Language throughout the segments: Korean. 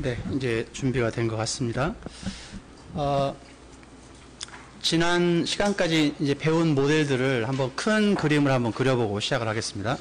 네, 이제 준비가 된 것 같습니다. 지난 시간까지 이제 배운 모델들을 한번 큰 그림을 한번 그려보고 시작을 하겠습니다.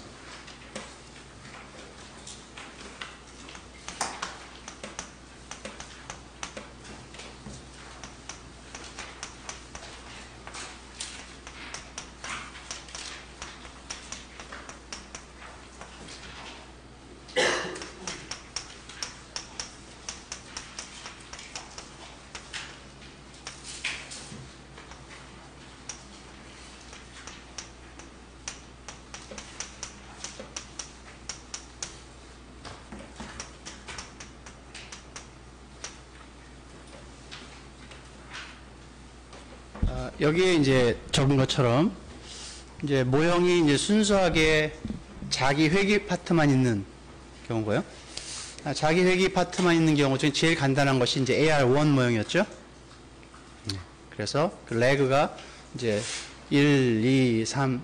여기에 이제 적은 것처럼 이제 모형이 이제 순수하게 자기 회귀 파트만 있는 경우고요. 자기 회귀 파트만 있는 경우 중에 제일 간단한 것이 이제 AR1 모형이었죠. 그래서 그 레그가 이제 1, 2, 3,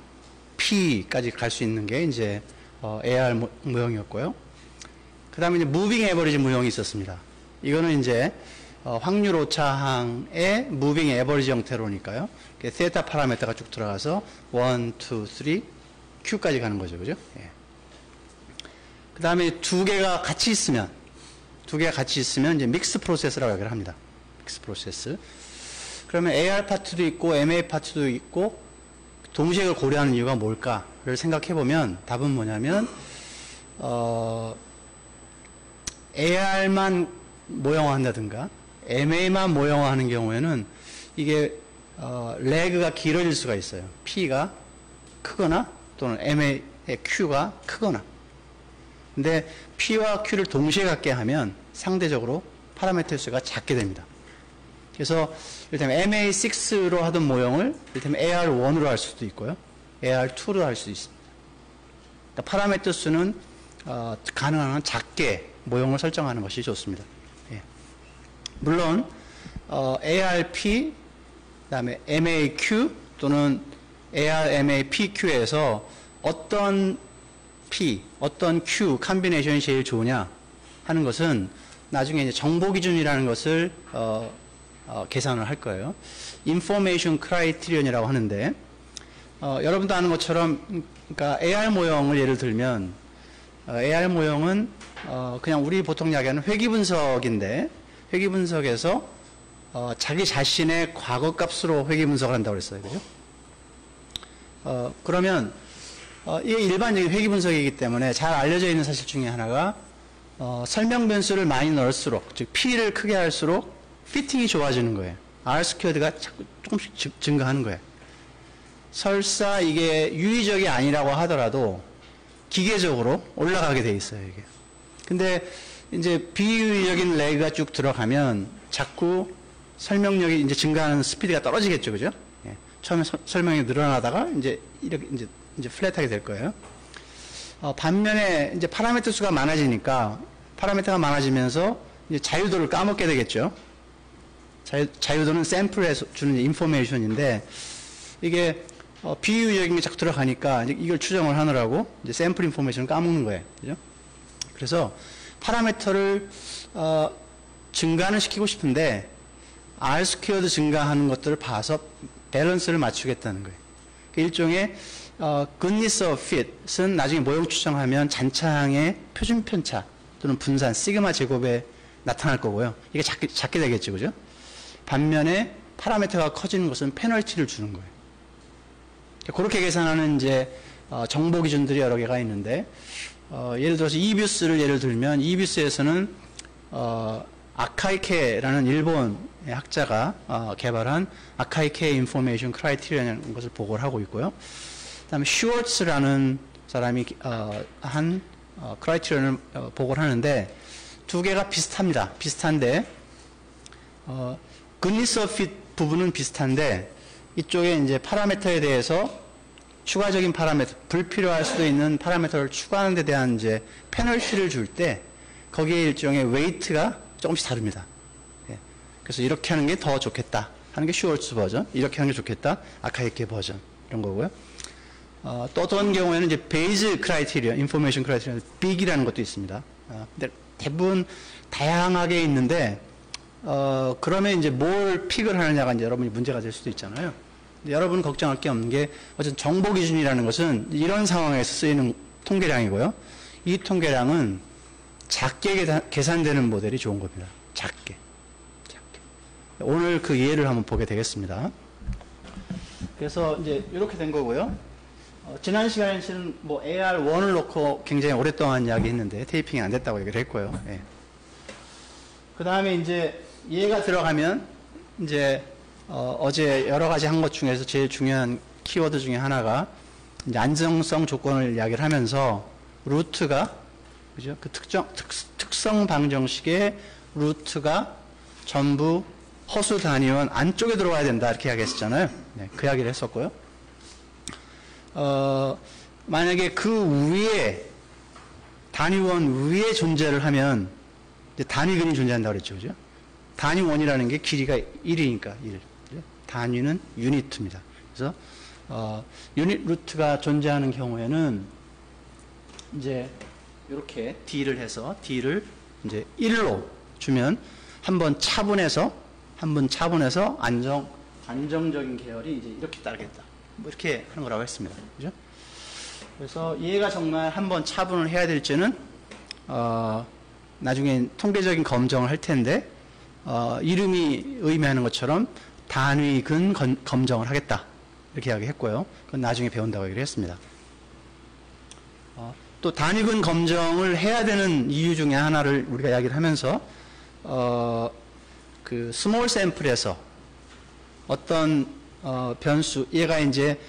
P까지 갈 수 있는 게 이제 AR 모형이었고요. 그 다음에 이제 무빙 에버리지 모형이 있었습니다. 이거는 이제 확률 오차항의 무빙 에버리지 형태로니까요. 세타 파라미터가 쭉 들어가서 1, 2, 3, Q까지 가는 거죠. 그죠? 예. 그 다음에 두 개가 같이 있으면 이제 믹스 프로세스라고 얘기를 합니다. 믹스 프로세스. 그러면 AR 파트도 있고 MA 파트도 있고 동시에 그걸 고려하는 이유가 뭘까를 생각해 보면 답은 뭐냐면 AR만 모형화한다든가 MA만 모형화하는 경우에는 이게 레그가 길어질 수가 있어요. P가 크거나 또는 MA의 Q가 크거나. 근데 P와 Q를 동시에 갖게 하면 상대적으로 파라미터 수가 작게 됩니다. 그래서 이를테면 MA6로 하던 모형을 이를테면 AR1으로 할 수도 있고요. AR2로 할 수도 있습니다. 그러니까 파라미터 수는 가능한 한 작게 모형을 설정하는 것이 좋습니다. 예. 물론 ARP 그다음에 MAQ 또는 ARMAPQ에서 어떤 P, 어떤 Q 컴비네이션이 제일 좋으냐 하는 것은 나중에 이제 정보 기준이라는 것을 계산을 할 거예요. Information Criterion이라고 하는데 여러분도 아는 것처럼 그러니까 AR 모형을 예를 들면 AR 모형은 그냥 우리 보통 이야기하는 회귀 분석인데 회귀 분석에서 자기 자신의 과거 값으로 회귀 분석을 한다고 그랬어요. 그죠? 그러면 이게 일반적인 회귀 분석이기 때문에 잘 알려져 있는 사실 중에 하나가 설명 변수를 많이 넣을수록 즉 P를 크게 할수록 피팅이 좋아지는 거예요. R 스퀘어드가 자꾸 조금씩 증가하는 거예요. 설사 이게 유의적이 아니라고 하더라도 기계적으로 올라가게 돼 있어요, 이게. 근데 이제 비유의적인 레그가 쭉 들어가면 자꾸 설명력이 이제 증가하는 스피드가 떨어지겠죠, 그죠? 예. 처음에 설명이 늘어나다가 이제 이렇게 이제 플랫하게 될 거예요. 반면에 이제 파라미터 수가 많아지니까 파라미터가 많아지면서 이제 자유도를 까먹게 되겠죠. 자유도는 샘플에 주는 인포메이션인데 이게 비유적인 게 자꾸 들어가니까 이걸 추정을 하느라고 이제 샘플 인포메이션을 까먹는 거예요. 그죠? 그래서 파라미터를 증가는 시키고 싶은데 R 스퀘어드 증가하는 것들을 봐서 밸런스를 맞추겠다는 거예요. 일종의 goodness of fit은 나중에 모형 추정하면 잔차항의 표준 편차 또는 분산 시그마 제곱에 나타날 거고요. 이게 작게 되겠죠, 그죠? 반면에 파라미터가 커지는 것은 페널티를 주는 거예요. 그렇게 계산하는 이제 정보 기준들이 여러 개가 있는데 예를 들어서 이뷰스를 예를 들면 이뷰스에서는 아카이케라는 일본의 학자가 개발한 아카이케 인포메이션 크라이테리언이라는 것을 보고를 하고 있고요. 그다음에 슈워츠라는 사람이 한 크라이테리언을 보고를 하는데 두 개가 비슷합니다. 비슷한데 goodness of fit 부분은 비슷한데 이쪽에 이제 파라미터에 대해서 추가적인 파라미터, 불필요할 수도 있는 파라미터를 추가하는 데 대한 이제 페널티를 줄 때 거기에 일종의 웨이트가 조금씩 다릅니다. 예. 그래서 이렇게 하는 게 더 좋겠다 하는 게 슈월츠 버전, 이렇게 하는 게 좋겠다 아카이케 버전 이런 거고요. 또 어떤 경우에는 이제 베이즈 크라이테리언, 인포메이션 크라이테리언, 빅이라는 것도 있습니다. 근데 대부분 다양하게 있는데, 그러면 이제 뭘 픽을 하느냐가 이제 여러분이 문제가 될 수도 있잖아요. 근데 여러분 걱정할 게 없는 게, 어쨌든 정보 기준이라는 것은 이런 상황에서 쓰이는 통계량이고요. 이 통계량은 작게 계산되는 모델이 좋은 겁니다. 작게. 오늘 그 예를 한번 보게 되겠습니다. 그래서 이제 이렇게 된 거고요. 지난 시간에는 뭐 AR1을 놓고 굉장히 오랫동안 이야기했는데 테이핑이 안 됐다고 얘기를 했고요. 예. 그 다음에 이제 얘가 들어가면 이제 어제 여러 가지 한 것 중에서 제일 중요한 키워드 중에 하나가 이제 안정성 조건을 이야기를 하면서 루트가 그죠? 그 특성 방정식의 루트가 전부 허수 단위원 안쪽에 들어와야 된다 이렇게 이야기했었잖아요. 네, 그 이야기를 했었고요. 만약에 그 위에 단위원 위에 존재를 하면 이제 단위근이 존재한다고 그랬죠, 그죠? 단위원이라는 게 길이가 1이니까 1. 단위는 유니트입니다. 그래서 유닛 루트가 존재하는 경우에는 이제 이렇게 D를 해서 D를 이제 1로 주면 한번 차분해서 안정적인 계열이 이제 이렇게 따르겠다. 뭐 이렇게 하는 거라고 했습니다. 그죠? 그래서 얘가 정말 한번 차분을 해야 될지는 나중에 통계적인 검정을 할 텐데 이름이 의미하는 것처럼 단위근 검정을 하겠다. 이렇게 이야기했고요. 그건 나중에 배운다고 얘기를 했습니다. 또 단위근 검정을 해야 되는 이유 중에 하나를 우리가 이야기를 하면서 그 스몰 샘플에서 어떤 변수 얘가 이제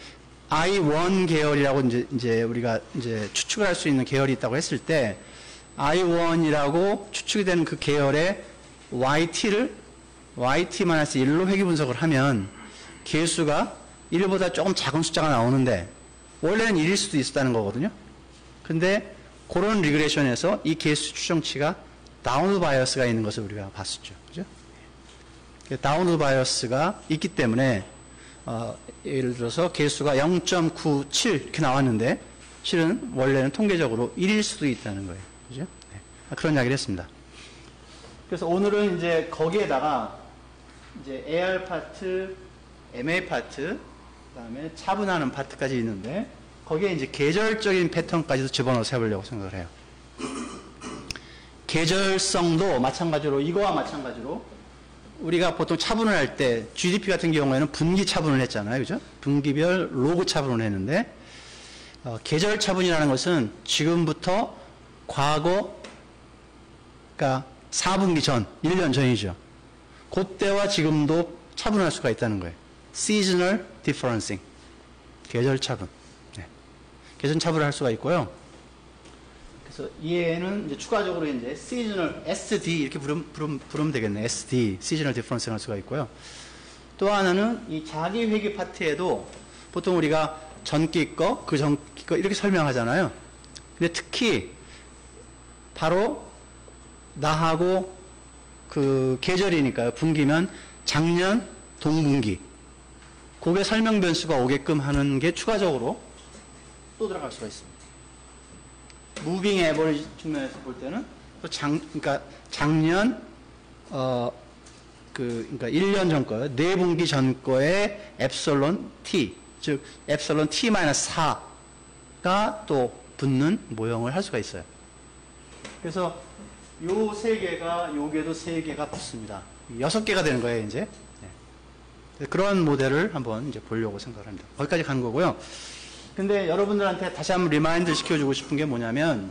I1 계열이라고 이제 우리가 이제 추측을 할 수 있는 계열이 있다고 했을 때 I1이라고 추측이 되는 그 계열의 YT-1로 회귀 분석을 하면 개수가 1보다 조금 작은 숫자가 나오는데 원래는 1일 수도 있었다는 거거든요. 근데 그런 리그레션에서 이 개수 추정치가 다운드 바이어스가 있는 것을 우리가 봤었죠. 그죠? 다운드 바이어스가 있기 때문에 예를 들어서 개수가 0.97 이렇게 나왔는데 실은 원래는 통계적으로 1일 수도 있다는 거예요. 그죠? 네. 그런 이야기를 했습니다. 그래서 오늘은 이제 거기에다가 이제 AR 파트, MA 파트, 그다음에 차분하는 파트까지 있는데 거기에 이제 계절적인 패턴까지도 집어넣어서 해보려고 생각을 해요. 계절성도 마찬가지로 이거와 마찬가지로 우리가 보통 차분을 할 때 GDP 같은 경우에는 분기 차분을 했잖아요. 그죠? 분기별 로그 차분을 했는데 계절 차분이라는 것은 지금부터 과거 그러니까 4분기 전, 1년 전이죠. 그때와 지금도 차분할 수가 있다는 거예요. Seasonal differencing. 계절 차분. 네. 계절 차분을 할 수가 있고요. 그래서 얘는 이제 추가적으로 이제 Seasonal SD 이렇게 부르면 되겠네. SD. Seasonal differencing 할 수가 있고요. 또 하나는 이 자기 회귀 파트에도 보통 우리가 전기 거, 그 전기 거 이렇게 설명하잖아요. 근데 특히 바로 나하고 그 계절이니까요. 분기면 작년 동분기. 그게 설명 변수가 오게끔 하는 게 추가적으로 또 들어갈 수가 있습니다. 무빙 에버리지 측면에서 볼 때는 또 그러니까 작년 그러니까 1년 전 거요. 4분기 전 거에 엡실론 T, 즉 엡실론 T-4가 또 붙는 모형을 할 수가 있어요. 그래서 요 세 개가 요게도 세 개가 붙습니다. 6개가 되는 거예요, 이제. 네. 그런 모델을 한번 이제 보려고 생각을 합니다. 거기까지 가는 거고요. 근데 여러분들한테 다시 한번 리마인드 시켜주고 싶은 게 뭐냐면,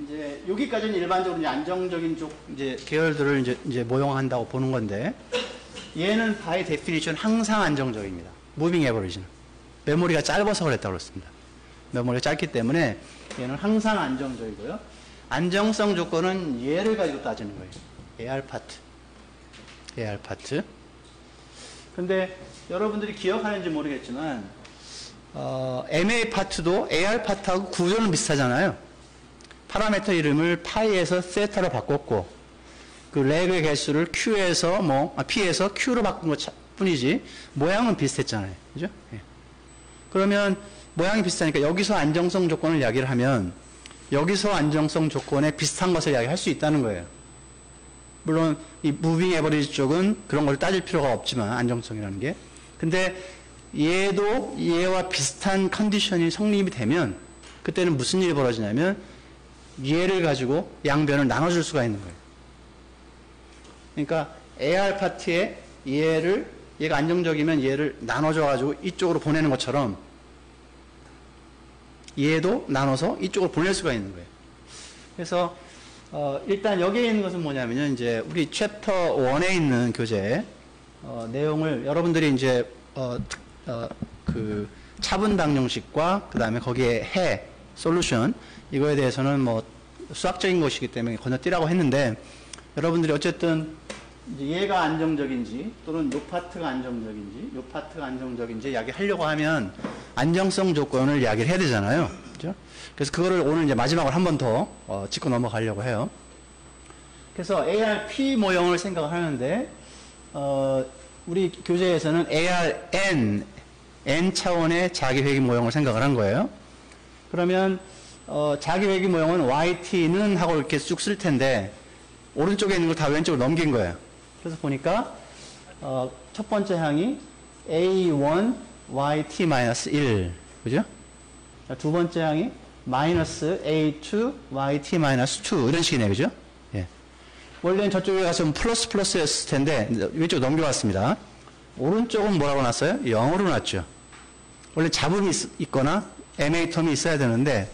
이제 여기까지는 일반적으로 이제 안정적인 쪽 이제 계열들을 이제 모형한다고 보는 건데, 얘는 바이 데피니션 항상 안정적입니다. 무빙 에버리지는. 메모리가 짧아서 그랬다고 그랬습니다. 메모리가 짧기 때문에 얘는 항상 안정적이고요. 안정성 조건은 얘를 가지고 따지는 거예요. AR 파트. 근데 여러분들이 기억하는지 모르겠지만 MA 파트도 AR 파트하고 구조는 비슷하잖아요. 파라미터 이름을 파이에서 세타로 바꿨고 그 렉의 개수를 Q에서 P에서 Q로 바꾼 것 뿐이지 모양은 비슷했잖아요. 그죠? 예. 그러면 모양이 비슷하니까 여기서 안정성 조건을 이야기를 하면 여기서 안정성 조건에 비슷한 것을 이야기할 수 있다는 거예요. 물론 이 무빙 에버리지 쪽은 그런 걸 따질 필요가 없지만 안정성이라는 게. 근데 얘도 얘와 비슷한 컨디션이 성립이 되면 그때는 무슨 일이 벌어지냐면 얘를 가지고 양변을 나눠줄 수가 있는 거예요. 그러니까 AR 파트에 얘가 안정적이면 얘를 나눠줘가지고 이쪽으로 보내는 것처럼 얘도 나눠서 이쪽으로 보낼 수가 있는 거예요. 그래서 일단 여기에 있는 것은 뭐냐면요, 이제 우리 챕터 1에 있는 교재 내용을 여러분들이 이제 그 차분 방정식과 그 다음에 거기에 솔루션 이거에 대해서는 뭐 수학적인 것이기 때문에 건너뛰라고 했는데 여러분들이 어쨌든 이제 얘가 안정적인지 또는 요 파트가 안정적인지 요 파트가 안정적인지 이야기하려고 하면 안정성 조건을 이야기를 해야 되잖아요. 그죠? 그래서 그거를 오늘 이제 마지막으로 한 번 더 짚고 넘어가려고 해요. 그래서 ARP 모형을 생각을 하는데 우리 교재에서는 ARN N 차원의 자기회귀 모형을 생각을 한 거예요. 그러면 자기회귀 모형은 YT는 하고 이렇게 쭉 쓸 텐데 오른쪽에 있는 걸 다 왼쪽으로 넘긴 거예요. 그래서 보니까 첫 번째 항이 A1 YT-1 그죠? 두 번째 항이 마이너스 A2 YT-2 이런 식이네요. 그죠? 예. 원래는 저쪽에 가서 플러스였을 텐데 왼쪽으로 넘겨왔습니다. 오른쪽은 뭐라고 놨어요? 0으로 놨죠. 원래 잡음이 있거나 MA 텀이 있어야 되는데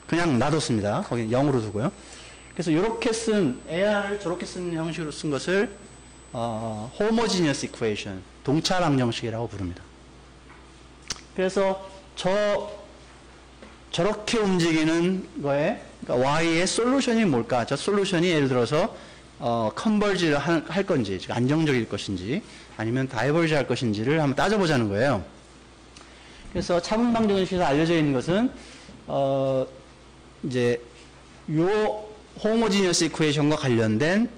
그냥 놔뒀습니다. 거기는 0으로 두고요. 그래서 이렇게 쓴 AR을 저렇게 쓴 형식으로 쓴 것을 homogeneous equation, 동차 방정식이라고 부릅니다. 그래서 저렇게 움직이는 거에 그러니까 Y의 솔루션이 뭘까? 저 솔루션이 예를 들어서 컨버지를 할 건지, 즉 안정적일 것인지 아니면 다이버지 할 것인지를 한번 따져보자는 거예요. 그래서 차분 방정식에서 알려져 있는 것은 이제 요 호모지니어스 이퀘이션과 관련된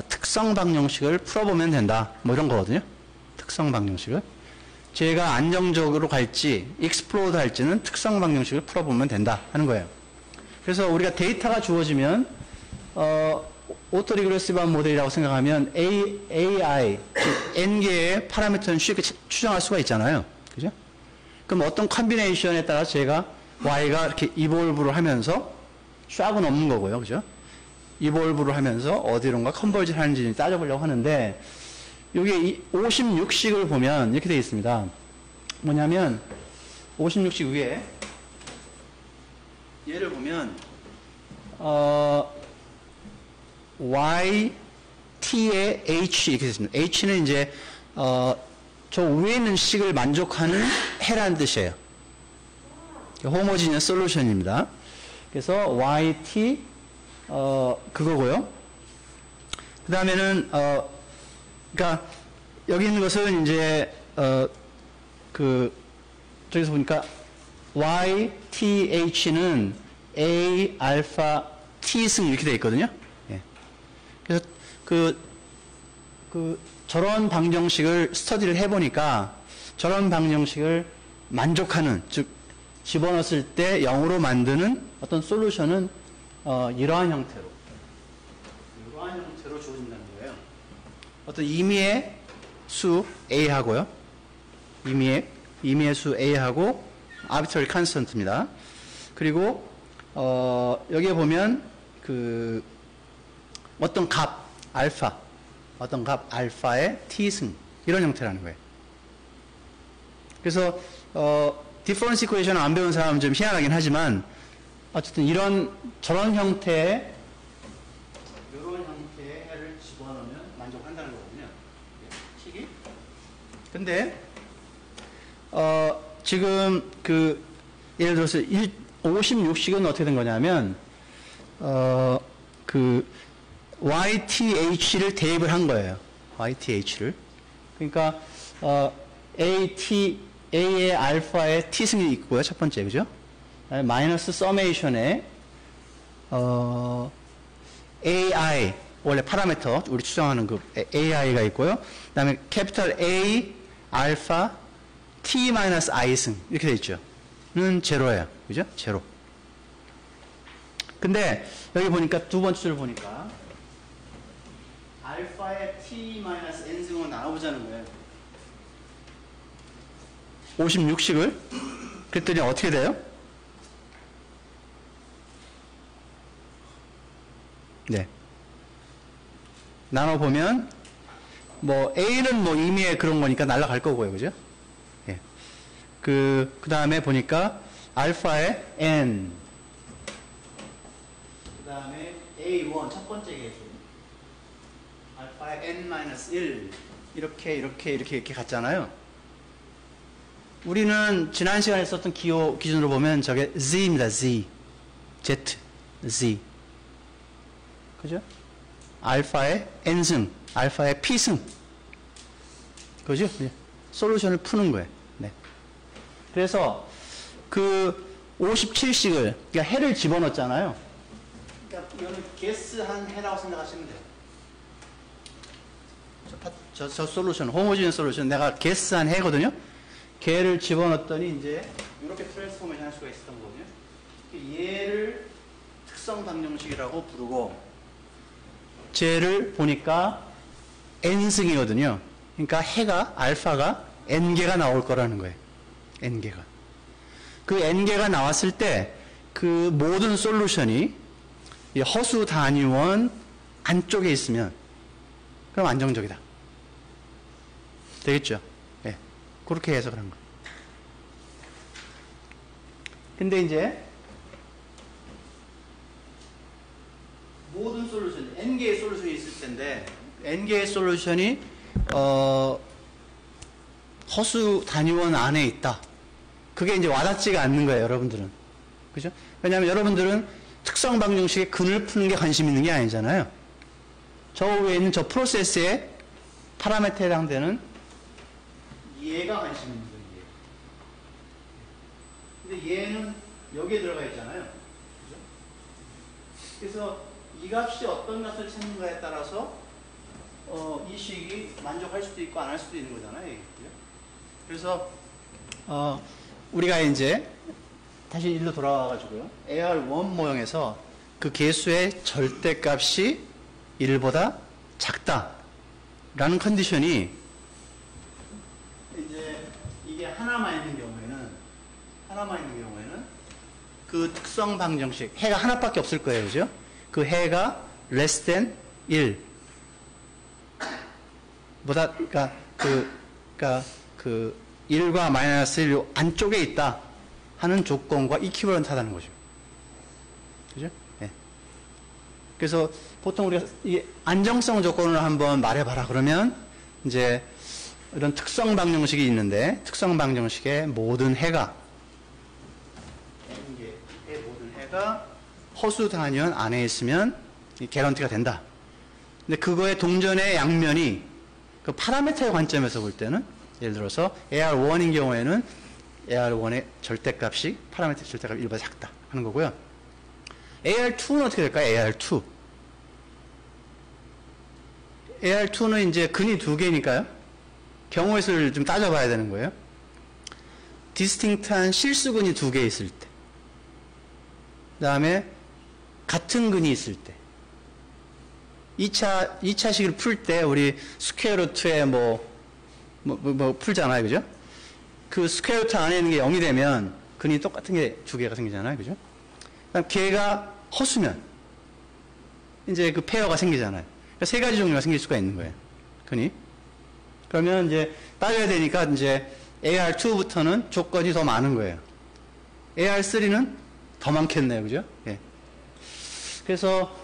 특성 방정식을 풀어보면 된다. 뭐 이런 거거든요. 특성 방정식을. 제가 안정적으로 갈지 익스플로드 할지는 특성 방정식을 풀어보면 된다 하는 거예요. 그래서 우리가 데이터가 주어지면 오토 리그레시브한 모델이라고 생각하면 AI, 즉 N개의 파라미터는 쉽게 추정할 수가 있잖아요. 그죠? 그럼 어떤 컨비네이션에 따라서 제가 Y가 이렇게 이볼브를 하면서 샥은 없는 거고요. 그죠? 이볼브를 하면서 어디론가 컨버지를 하는지 따져보려고 하는데 여기 56식을 보면 이렇게 되어 있습니다. 뭐냐면 56식 위에 얘를 보면 Y, T의 H 이렇게 되어 있습니다. H는 이제 저 위에 있는 식을 만족하는 해라는 뜻이에요. 호모지니어스 솔루션입니다. 그래서 YT 그거고요. 그 다음에는 그러니까 여기 있는 것은 이제 저기서 보니까 YTH는 A 알파 T승 이렇게 되어 있거든요. 예. 그래서 저런 방정식을 스터디를 해보니까 저런 방정식을 만족하는, 즉 집어넣었을 때 0으로 만드는 어떤 솔루션은 이러한 형태로 주어진다는 거예요. 어떤 임의의 수 A하고요. 임의의 수 A하고 arbitrary constant입니다. 그리고 여기에 보면 어떤 값 알파의 t승 이런 형태라는 거예요. 그래서 디퍼런스 이퀘이션을 안 배운 사람은 좀 희한하긴 하지만 어쨌든 저런 형태의 해를 집어넣으면 만족한다는 거거든요. 식이. 근데 지금 예를 들어서 56식은 어떻게 된 거냐면 YTH를 대입을 한 거예요. YTH를. 그러니까 A의 알파의 T승이 있고요. 첫 번째, 그죠? 마이너스 서메이션에 AI, 원래 파라미터, 우리 추정하는 AI가 있고요. 그 다음에 캐피탈 A, 알파, T-I승, 이렇게 되어 있죠. 는 제로예요. 그죠? 제로. 근데 여기 보니까 두 번째 줄 보니까 알파의 t-n승으로 나눠보자는 거예요. 56식을. 그랬더니 어떻게 돼요? 네. 나눠보면 뭐 A는 뭐 의미의 그런 거니까 날아갈 거고요. 그죠? 예. 그 다음에 보니까 알파의 n, 그 다음에 A1 첫 번째 계수, 알파의 n-1 이렇게 갔잖아요. 우리는 지난 시간에 썼던 기호 기준으로 보면 저게 Z입니다. Z. 그죠? 알파의 n승, 알파의 p승. 그죠? 네. 솔루션을 푸는 거예요. 네. 그래서 그 57식을, 그러니까 해를 집어넣었잖아요. 그러니까 이거는 게스한 해라고 생각하시면 돼요. 저 솔루션, 호모지니어스 솔루션, 내가 게스한 해거든요. 걔를 집어넣었더니 이제 이렇게 트랜스포메이션 할 수가 있었던 거거든요. 얘를 특성 방정식이라고 부르고, 쟤를 보니까 n승이거든요. 그러니까 해가, 알파가 n개가 나올 거라는 거예요. n개가. 그 n개가 나왔을 때 그 모든 솔루션이 이 허수 단위원 안쪽에 있으면 그럼 안정적이다. 되겠죠? 예. 그렇게 해석을 한 거예요. 근데 이제 모든 솔루션, n개의 솔루션이 있을 텐데 n개의 솔루션이 허수 단위원 안에 있다. 그게 이제 와닿지가 않는 거예요, 여러분들은. 그죠? 왜냐하면 여러분들은 특성 방정식의 근을 푸는 게 관심 있는 게 아니잖아요. 저 위에 있는 저 프로세스의 파라미터에 해당되는 얘가 관심 있는 거예요. 근데 얘는 여기에 들어가 있잖아요. 그죠? 그래서 이 값이 어떤 값을 찾는가에 따라서 이 식이 만족할 수도 있고 안 할 수도 있는 거잖아요. 그죠? 그래서 우리가 이제 다시 일로 돌아와가지고요. AR1 모형에서 그 개수의 절대값이 1보다 작다라는 컨디션이 이제 이게 하나만 있는 경우에는 그 특성 방정식 해가 하나밖에 없을 거예요. 그죠? 그 해가 less than 1 보다 그러니까 그 1과 마이너스 1 안쪽에 있다 하는 조건과 이퀴벌런트하다는 거죠. 그죠? 네. 그래서 보통 우리가 이 안정성 조건을 한번 말해봐라 그러면 이제 이런 특성 방정식이 있는데 특성 방정식의 모든 해가 모든 해가 허수 단위원 안에 있으면 개런티가 된다. 근데 그거의 동전의 양면이 그 파라미터의 관점에서 볼 때는 예를 들어서 AR1인 경우에는 AR1의 절대값이 파라미터 절대값이 1보다 작다 하는 거고요. AR2는 어떻게 될까요? AR2는 이제 근이 두 개니까요. 경우의 수를 좀 따져봐야 되는 거예요. 디스팅트한 실수근이 두 개 있을 때, 그 다음에 같은 근이 있을 때, 2차식을 풀 때 우리 스퀘어 루트에 뭐 풀잖아요. 그죠? 그 스퀘어 루트 안에 있는 게 0이 되면 근이 똑같은 게 두 개가 생기잖아요. 그죠? 그럼 걔가 허수면 이제 그 페어가 생기잖아요. 그러니까 세 가지 종류가 생길 수가 있는 거예요. 근이. 그러면 이제 따져야 되니까 이제 AR2부터는 조건이 더 많은 거예요. AR3는 더 많겠네요. 그죠? 예. 그래서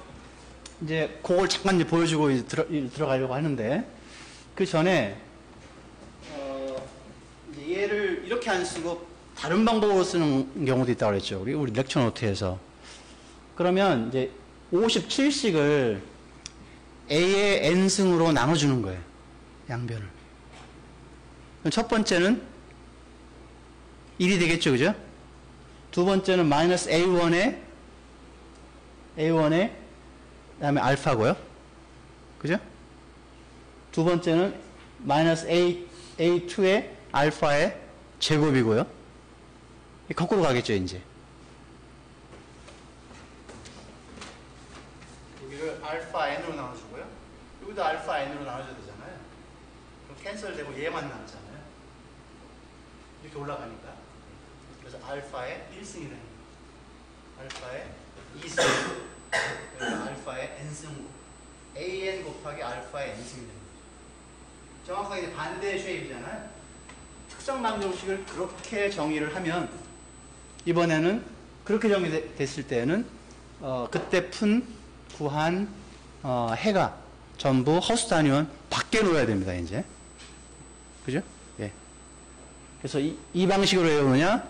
이제 그걸 잠깐 이제 보여주고 이제 들어가려고 하는데 그 전에 이제 얘를 이렇게 안 쓰고 다른 방법으로 쓰는 경우도 있다고 그랬죠. 우리 렉처 노트에서. 그러면 이제 57식을 A의 n승으로 나눠주는 거예요. 양변을. 첫 번째는 1이 되겠죠. 그죠? 두 번째는 마이너스 A1에 그다음에 알파고요. 그죠? 두 번째는 마이너스 A2의 알파의 제곱이고요. 거꾸로 가겠죠, 이제. 알파 n으로 나눠주고요. 여기도 알파 n으로 나눠줘야 되잖아요. 그럼 캔슬되고 얘만 남잖아요. 이렇게 올라가니까. 그래서 알파의 1승이 되는 거예요. 알파의 2승. 그러니까 알파의 n승. an 곱하기 알파의 n승이 되는 거죠. 정확하게 이제 반대의 쉐입이잖아요. 특성 방정식을 그렇게 정의를 하면 이번에는 그렇게 정의됐을 때는 그때 구한 해가 전부 허수 단위원 밖에 놓아야 됩니다. 이제 그죠? 예. 그래서 이 방식으로 외우느냐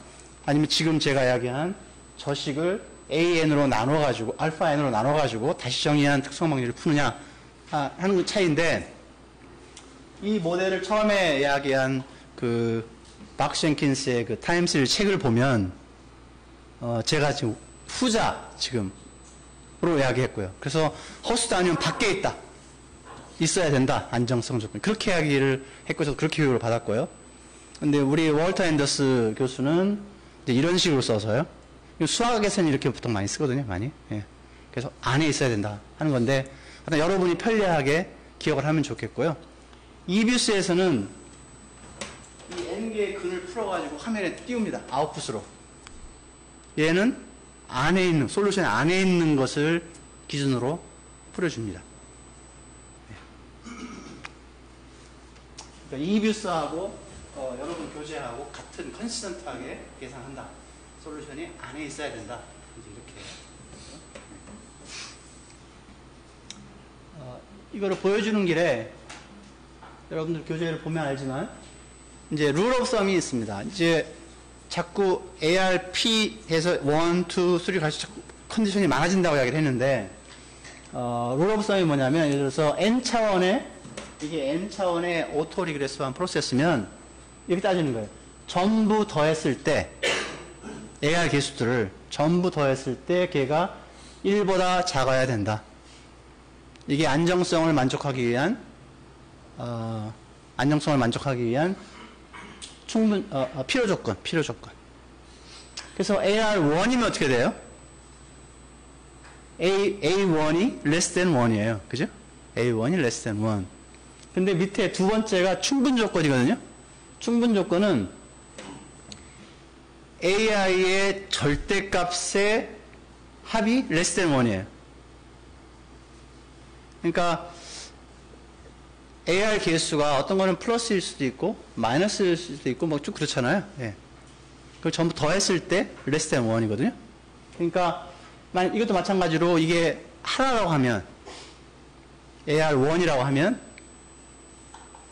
아니면 지금 제가 이야기한 저 식을 AN으로 나눠가지고 알파 N으로 나눠가지고 다시 정의한 특성 방정식을 푸느냐 하는 그 차이인데 이 모델을 처음에 이야기한 그 박셴킨스의 그 타임시리즈 책을 보면 제가 지금 후자 지금으로 이야기했고요. 그래서 허수 단위원 밖에 있어야 된다. 안정성 조건. 그렇게 이야기를 했고 저도 그렇게 교육을 받았고요. 근데 우리 월터 앤더스 교수는 이제 이런 식으로 써서요. 수학에서는 이렇게 보통 많이 쓰거든요. 많이. 예. 그래서 안에 있어야 된다 하는 건데 여러분이 편리하게 기억을 하면 좋겠고요. 이뷰스에서는 이 n개의 근을 풀어가지고 화면에 띄웁니다. 아웃풋으로. 얘는 안에 있는, 솔루션 안에 있는 것을 기준으로 풀어줍니다. 그러니까 이뷰스하고 여러분 교재하고 같은 컨시스턴트하게 계산한다. 솔루션이 안에 있어야 된다. 이제 이렇게. 이거를 보여주는 길에 여러분들 교재를 보면 알지만 이제 룰 오브 썸이 있습니다. 이제 자꾸 ARP에서 1, 2, 3 갈수록 자꾸 컨디션이 많아진다고 이야기를 했는데 룰 오브 썸이 뭐냐면 예를 들어서 이게 N차원의 오토 리그레스한 프로세스면 이렇게 따지는 거예요. 전부 더했을 때 AR 개수들을 전부 더했을 때 걔가 1보다 작아야 된다. 이게 안정성을 만족하기 위한 필요 조건. 그래서 AR1이면 어떻게 돼요? A1이 less than 1이에요. 그죠? A1이 less than 1. 근데 밑에 두 번째가 충분 조건이거든요. 충분 조건은 AI의 절대값의 합이 less than 1이에요. 그러니까 AR 개수가 어떤 거는 플러스일 수도 있고 마이너스일 수도 있고 뭐 쭉 그렇잖아요. 예. 그걸 전부 더했을 때 less than 1이거든요. 그러니까 이것도 마찬가지로 이게 하나라고 하면 AR1이라고 하면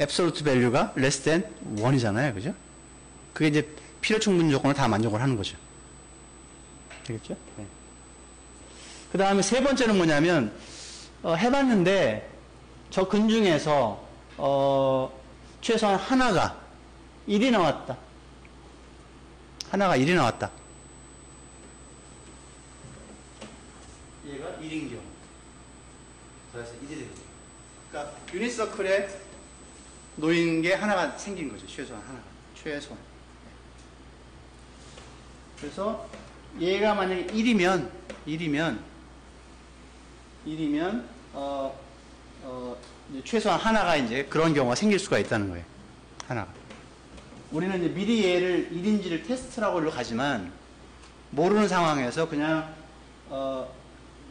absolute value가 less than 1이잖아요. 그죠? 그게 이제 필요 충분 조건을 다 만족을 하는 거죠. 되겠죠? 네. 그 다음에 세 번째는 뭐냐면 해봤는데 저 근 중에서 최소한 하나가 1이 나왔다. 하나가 1이 나왔다. 얘가 1인 경우. 그래서 1이 되거든요. 그러니까 유닛서클에 놓인 게 하나가 생긴 거죠. 최소한 하나가. 최소한. 그래서 얘가 만약에 1이면 이제 최소한 하나가 이제 그런 경우가 생길 수가 있다는 거예요. 하나가. 우리는 이제 미리 얘를 1인지를 테스트라고 가지만 모르는 상황에서 그냥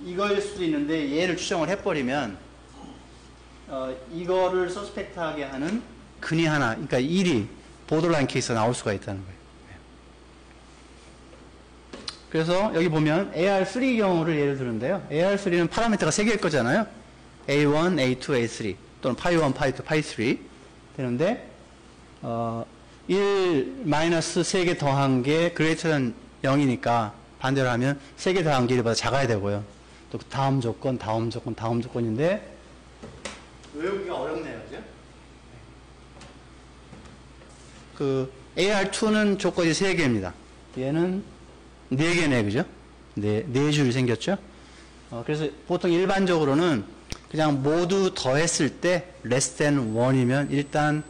이거일 수도 있는데 얘를 추정을 해버리면 이거를 서스펙트하게 하는 근이 하나, 그러니까 1이 보더라인 케이스가 나올 수가 있다는 거예요. 그래서 여기 보면 AR3 경우를 예를 들는데요. AR3는 파라미터가 3개일 거잖아요. A1, A2, A3 또는 파이1, 파이2, 파이3 되는데 1 마이너스 3개 더한 게 greater than 0이니까 반대로 하면 3개 더한 게 1보다 작아야 되고요. 또 다음 조건인데 외우기가 어렵네요. 그죠? 그 AR2는 조건이 3개입니다. 얘는 4개네, 그죠? 네 줄이 생겼죠? 그래서 보통 일반적으로는 그냥 모두 더했을 때 less than 1이면 일단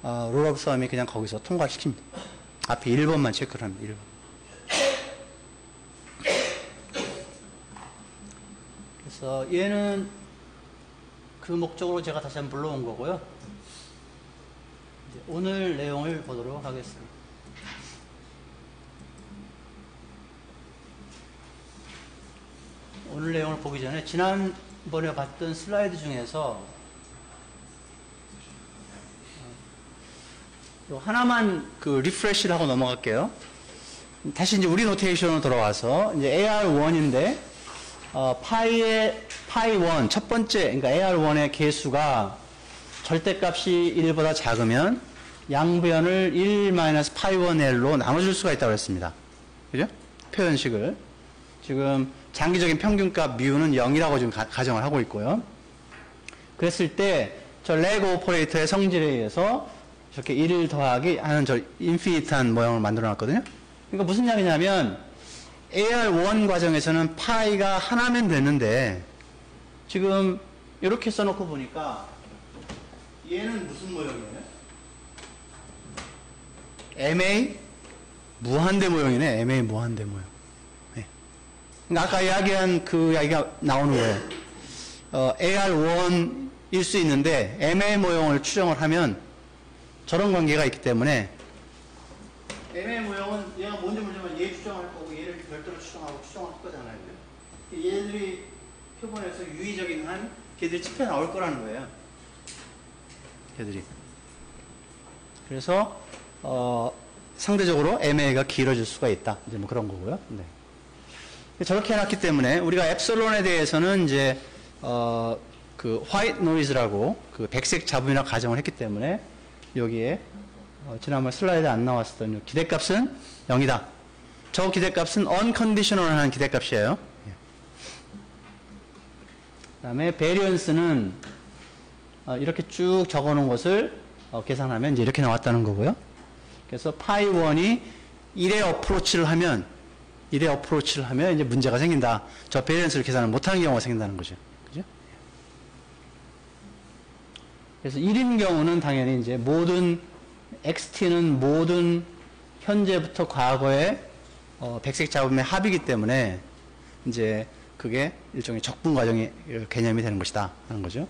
룰 오브 썸이 그냥 거기서 통과시킵니다. 앞에 1번만 체크를 합니다. 1번. 그래서 얘는 그 목적으로 제가 다시 한번 불러온 거고요. 이제 오늘 내용을 보도록 하겠습니다. 오늘 내용을 보기 전에 지난번에 봤던 슬라이드 중에서 하나만 그 리프레시를 하고 넘어갈게요. 다시 이제 우리 노테이션으로 돌아와서 이제 AR1인데 파이1 첫 번째, 그러니까 AR1의 개수가 절대값이 1보다 작으면 양변을 1-파이1L로 나눠줄 수가 있다고 했습니다. 그죠? 표현식을. 지금 장기적인 평균값 μ는 0이라고 지금 가정을 하고 있고요. 그랬을 때 저 레그 오퍼레이터의 성질에 의해서 이렇게 1 더하기 하는 저 인피니트한 모형을 만들어 놨거든요. 그러니까 무슨 이야기냐면 AR1 과정에서는 파이가 하나면 되는데 지금 이렇게 써놓고 보니까 얘는 무슨 모형이에요? MA 무한대 모형이네. MA 무한대 모형. 네. 그러니까 아까 이야기한 그 이야기가 나오는 거예요. AR1일 수 있는데 MA 모형을 추정을 하면 저런 관계가 있기 때문에 MA 모형은 얘가 뭔지 모르지만 얘 추정할 거고 얘를 별도로 추정하고 추정할 거잖아요. 얘들이 표본에서 유의적인 한 걔들이 찝혀 나올 거라는 거예요. 걔들이. 그래서 상대적으로 MA가 길어질 수가 있다. 이제 뭐 그런 거고요. 네. 저렇게 해놨기 때문에 우리가 엡실론에 대해서는 이제 그 화이트 노이즈라고 그 백색 잡음이라고 가정을 했기 때문에 여기에 지난번 슬라이드에 안 나왔었던 기대값은 0이다. 저 기대값은 unconditional한 기대값이에요. 그 다음에 베리언스는 이렇게 쭉 적어놓은 것을 계산하면 이제 이렇게 나왔다는 거고요. 그래서 파이1이 1의 어프로치를 하면 이제 문제가 생긴다. 저 베리언스를 계산을 못하는 경우가 생긴다는 거죠. 그죠? 그래서 1인 경우는 당연히 이제 모든 XT는 모든 현재부터 과거의 백색 잡음의 합이기 때문에 이제 그게 일종의 적분 과정의 개념이 되는 것이다 하는 거죠.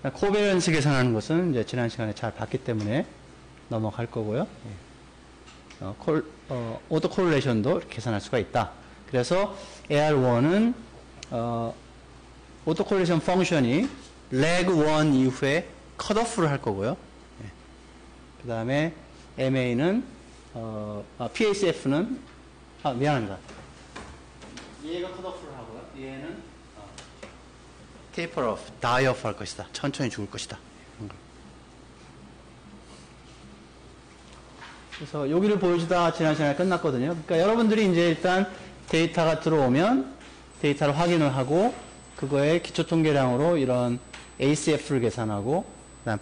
코베런스 계산하는 것은 이제 지난 시간에 잘 봤기 때문에 넘어갈 거고요. 오토 코릴레이션도 계산할 수가 있다. 그래서 AR1은 오토 코릴레이션 펑션이 leg 1 이후에 컷오프를 할 거고요. 그 다음에 MA는 PACF는 미안합니다. 얘가 컷오프를 하고요. 얘는 테이퍼 오프, 다이 오프 할 것이다. 천천히 죽을 것이다. 그래서 여기를 보여주다 지난 시간에 끝났거든요. 그러니까 여러분들이 이제 일단 데이터가 들어오면 데이터를 확인을 하고 그거의 기초 통계량으로 이런 ACF를 계산하고 그다음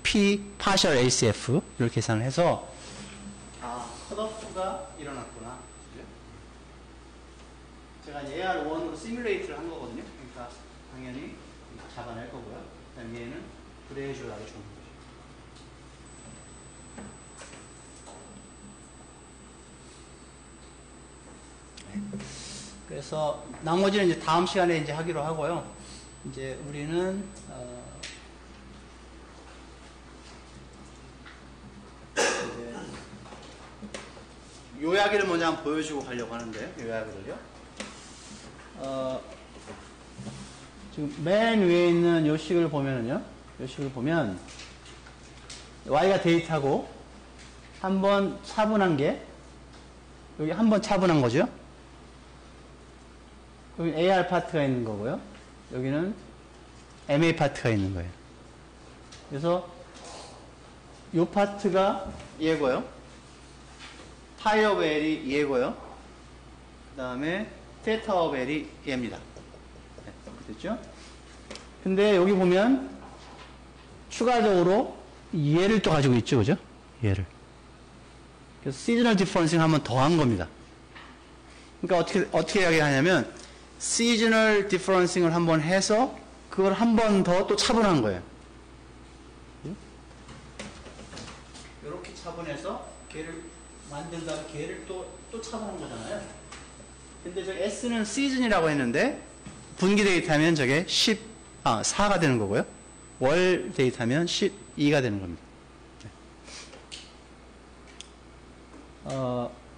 P partial ACF를 계산을 해서 컷오프가 일어났구나. 제가 AR1으로 시뮬레이트를 한 거거든요. 그러니까 당연히 잡아낼 거고요. 그다음 얘는 그레이주얼하게 주는 거죠. 그래서 나머지는 이제 다음 시간에 이제 하기로 하고요. 이제 우리는 이제 요약을 먼저 한번 보여주고 가려고 하는데 요약을요. 지금 맨 위에 있는 요 식을 보면은요. 요 식을 보면 y가 데이터고 한 번 차분한 게 여기 한 번 차분한 거죠. 여기 AR 파트가 있는 거고요. 여기는 MA 파트가 있는 거예요. 그래서 이 파트가 얘고요. 파이 오브 L이 얘고요. 그 다음에 테타 오브 L이 얘입니다. 네, 됐죠? 근데 여기 보면 추가적으로 얘를 또 가지고 있죠. 그죠? 얘를. 그래서 시즈널 디퍼런싱 한번 더 한 겁니다. 그러니까 어떻게 이야기하냐면 시즈널 디퍼런싱을 한번 해서 그걸 한 번 더 또 차분한 거예요. 이렇게 차분해서 걔를 만든 다음에 걔를 또 차분한 거잖아요. 근데 저 S는 시즌이라고 했는데 분기 데이터면 저게 4가 되는 거고요. 월 데이터면 12가 되는 겁니다.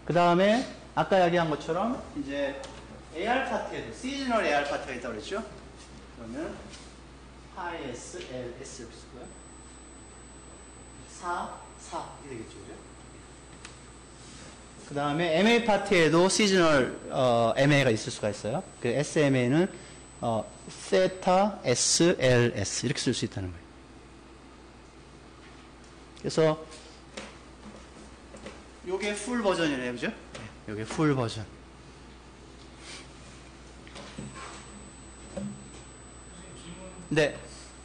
그 다음에 아까 이야기한 것처럼 이제 AR 파트에도 시즈널 AR 파트가 있다고 그랬죠? 그러면 IS, L, S 이렇게 쓰고요. 4 이렇게 되겠죠, 그죠? 그 다음에 MA 파트에도 시즈널 MA가 있을 수가 있어요. 그 SMA는 세타, S, L, S 이렇게 쓸 수 있다는 거예요. 그래서 요게 풀 버전이래요, 그죠? 요게 풀 버전. 네.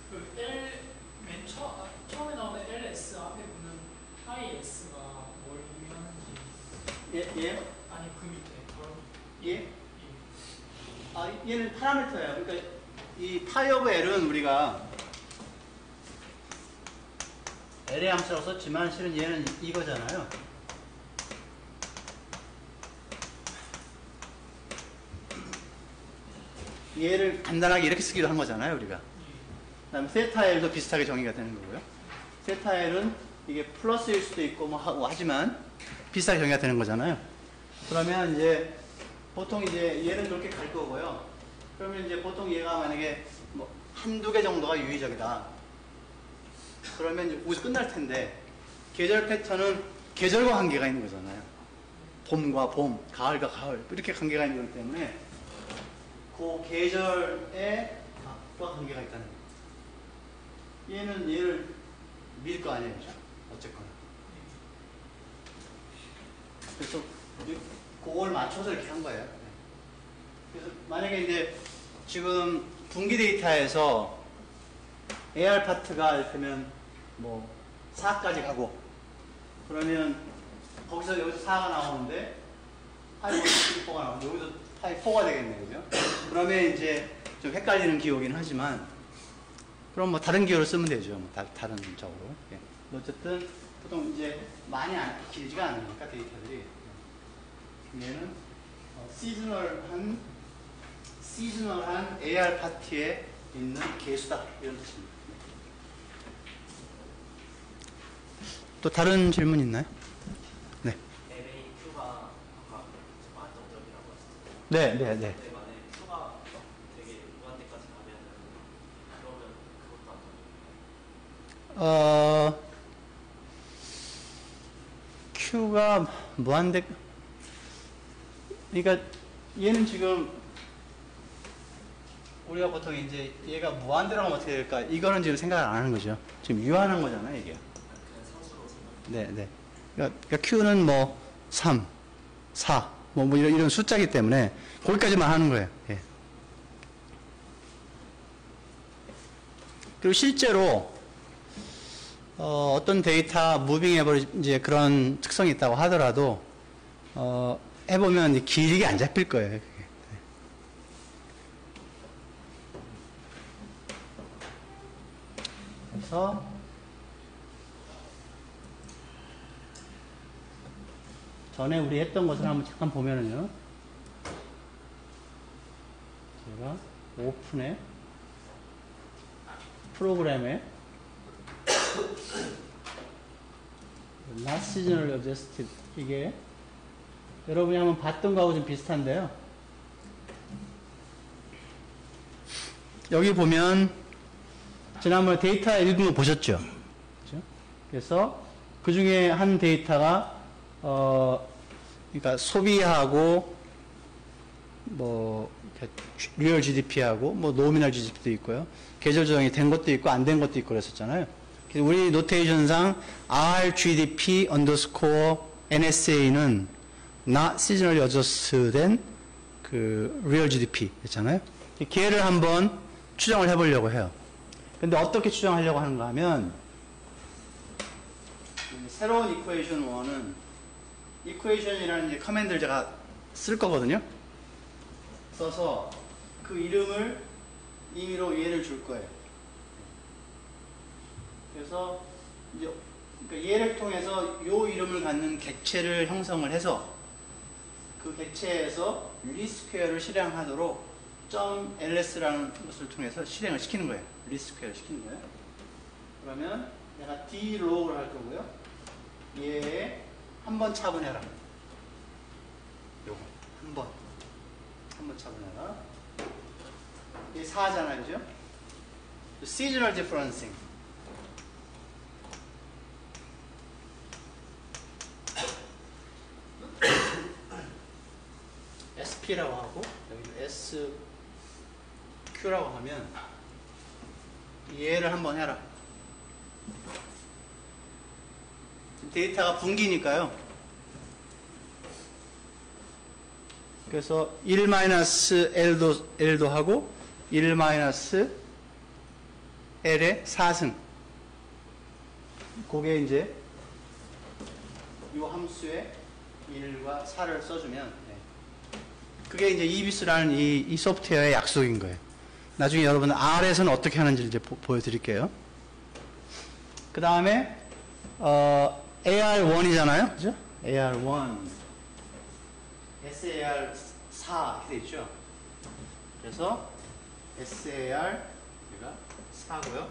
그 L 맨 처음에 나오는 LS 앞에 붙는 IS가 뭘 의미하는지. 예? 아니 그 밑에 그럼. 예? 얘는 파라미터예요. 그러니까 이 파이 오브 L은 우리가 L의 함수라고 썼지만 실은 얘는 이거잖아요. 얘를 간단하게 이렇게 쓰기로 한 거잖아요, 우리가. 그 다음에 세타 L도 비슷하게 정의가 되는 거고요. 세타 L은 이게 플러스일 수도 있고 뭐 하지만 비슷하게 정의가 되는 거잖아요. 그러면 이제 보통 이제 얘는 그렇게 갈 거고요. 그러면 이제 보통 얘가 만약에 뭐 한두 개 정도가 유의적이다. 그러면 이제 거기서 끝날 텐데 계절 패턴은 계절과 관계가 있는 거잖아요. 봄과 봄, 가을과 가을 이렇게 관계가 있는 거기 때문에 그 계절에 과 관계가 있다는 거예요. 얘는 얘를 밀 거 아니에요, 그죠? 어쨌거나. 그래서 그걸 맞춰서 이렇게 한 거예요. 그래서 만약에 이제 지금 분기 데이터에서 AR 파트가 이를테면 뭐 4까지 가고 그러면 거기서 여기서 4가 나오는데 파이 1, 4가 나오는데 여기서 파이 4가 되겠네요, 그죠? 그러면 이제 좀 헷갈리는 기호긴 하지만 그럼 뭐 다른 기호를 쓰면 되죠. 뭐 다른 쪽으로. 예. 어쨌든 보통 이제 많이 길지가 않으니까 데이터들이 얘는 시즈널한 AR 파티에 있는 개수다 이런 뜻입니다. 또 다른 질문 있나요? 네. LAQ가 아까 좀 안정적이라고 하셨죠. 네. 근데 만약에 Q가 되게 무한대까지 가면은 그러면 그것도 안정적이에요. Q가 무한대 그러니까 얘는 지금 우리가 보통 이제 얘가 무한대라고 하면 어떻게 될까? 이거는 지금 생각을 안 하는 거죠. 지금 유한한 거잖아요, 이게. 그냥 상수로 생각. 네. 그러니까 Q는 뭐 3, 4, 뭐 이런 숫자이기 때문에 거기까지만 하는 거예요. 예. 그리고 실제로 어떤 데이터 무빙 에버리지 이제 그런 특성이 있다고 하더라도 해보면 이제 길게 안 잡힐 거예요. 그게. 그래서 전에 우리 했던 것을 한번 잠깐 보면은요. 제가 오픈에 프로그램에 not seasonal adjusted 이게 여러분이 한번 봤던 거하고 좀 비슷한데요. 여기 보면 지난번에 데이터 읽은 거 보셨죠? 그렇죠? 그래서 그 중에 한 데이터가 그러니까 소비하고 뭐 리얼 GDP하고 뭐 노미널 GDP도 있고요. 계절 조정이 된 것도 있고 안 된 것도 있고 그랬었잖아요. 그래서 우리 노테이션상 RGDP underscore NSA는 not seasonally adjusted 된 그 real GDP 있잖아요. 걔를 한번 추정을 해보려고 해요. 근데 어떻게 추정하려고 하는가 하면 새로운 이퀘이션 1은 이퀘이션이라는 이제 커맨드를 제가 쓸 거거든요. 써서 그 이름을 임의로 얘를 줄 거예요. 그래서 이제 그러니까 얘를 통해서 요 이름을 갖는 객체를 형성을 해서 그 객체에서 리스퀘어를 실행하도록 .ls라는 것을 통해서 실행을 시키는 거예요. 리스퀘어를 시키는 거예요. 그러면 내가 dlog을 할 거고요. 얘에 한번 차분해라. 요거 한번 차분해라. 이게 4잖아요, 그죠? seasonal differencing. SP라고 하고 여기도 SQ라고 하면 얘를 한번 해라. 데이터가 분기니까요. 그래서 1-L도 하고 1-L의 4승. 그게 이제 이 함수에 1과 4를 써주면 그게 이제 EBS라는 이 소프트웨어의 약속인 거예요. 나중에 여러분 R에서는 어떻게 하는지 이제 보여드릴게요. 그 다음에 AR1이잖아요, 그죠? AR1, SAR4 이렇게 돼 있죠. 그래서 SAR 얘가 4고요.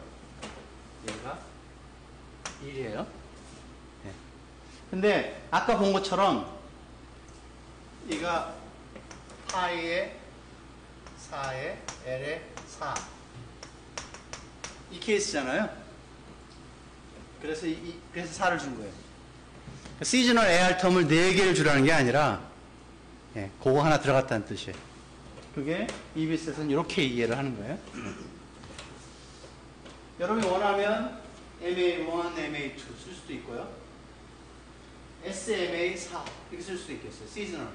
얘가 1이에요. 네. 근데 아까 본 것처럼 얘가 파이의 4의 L의 4 이 케이스잖아요. 그래서 그래서 4를 준 거예요. 시즈널 AR 텀을 4개를 주라는 게 아니라 그거 하나 들어갔다는 뜻이에요. 그게 EBS에서는 이렇게 이해를 하는 거예요. 여러분이 원하면 MA1, MA2 쓸 수도 있고요. SMA4 이렇게 쓸 수도 있겠어요. 시즈널.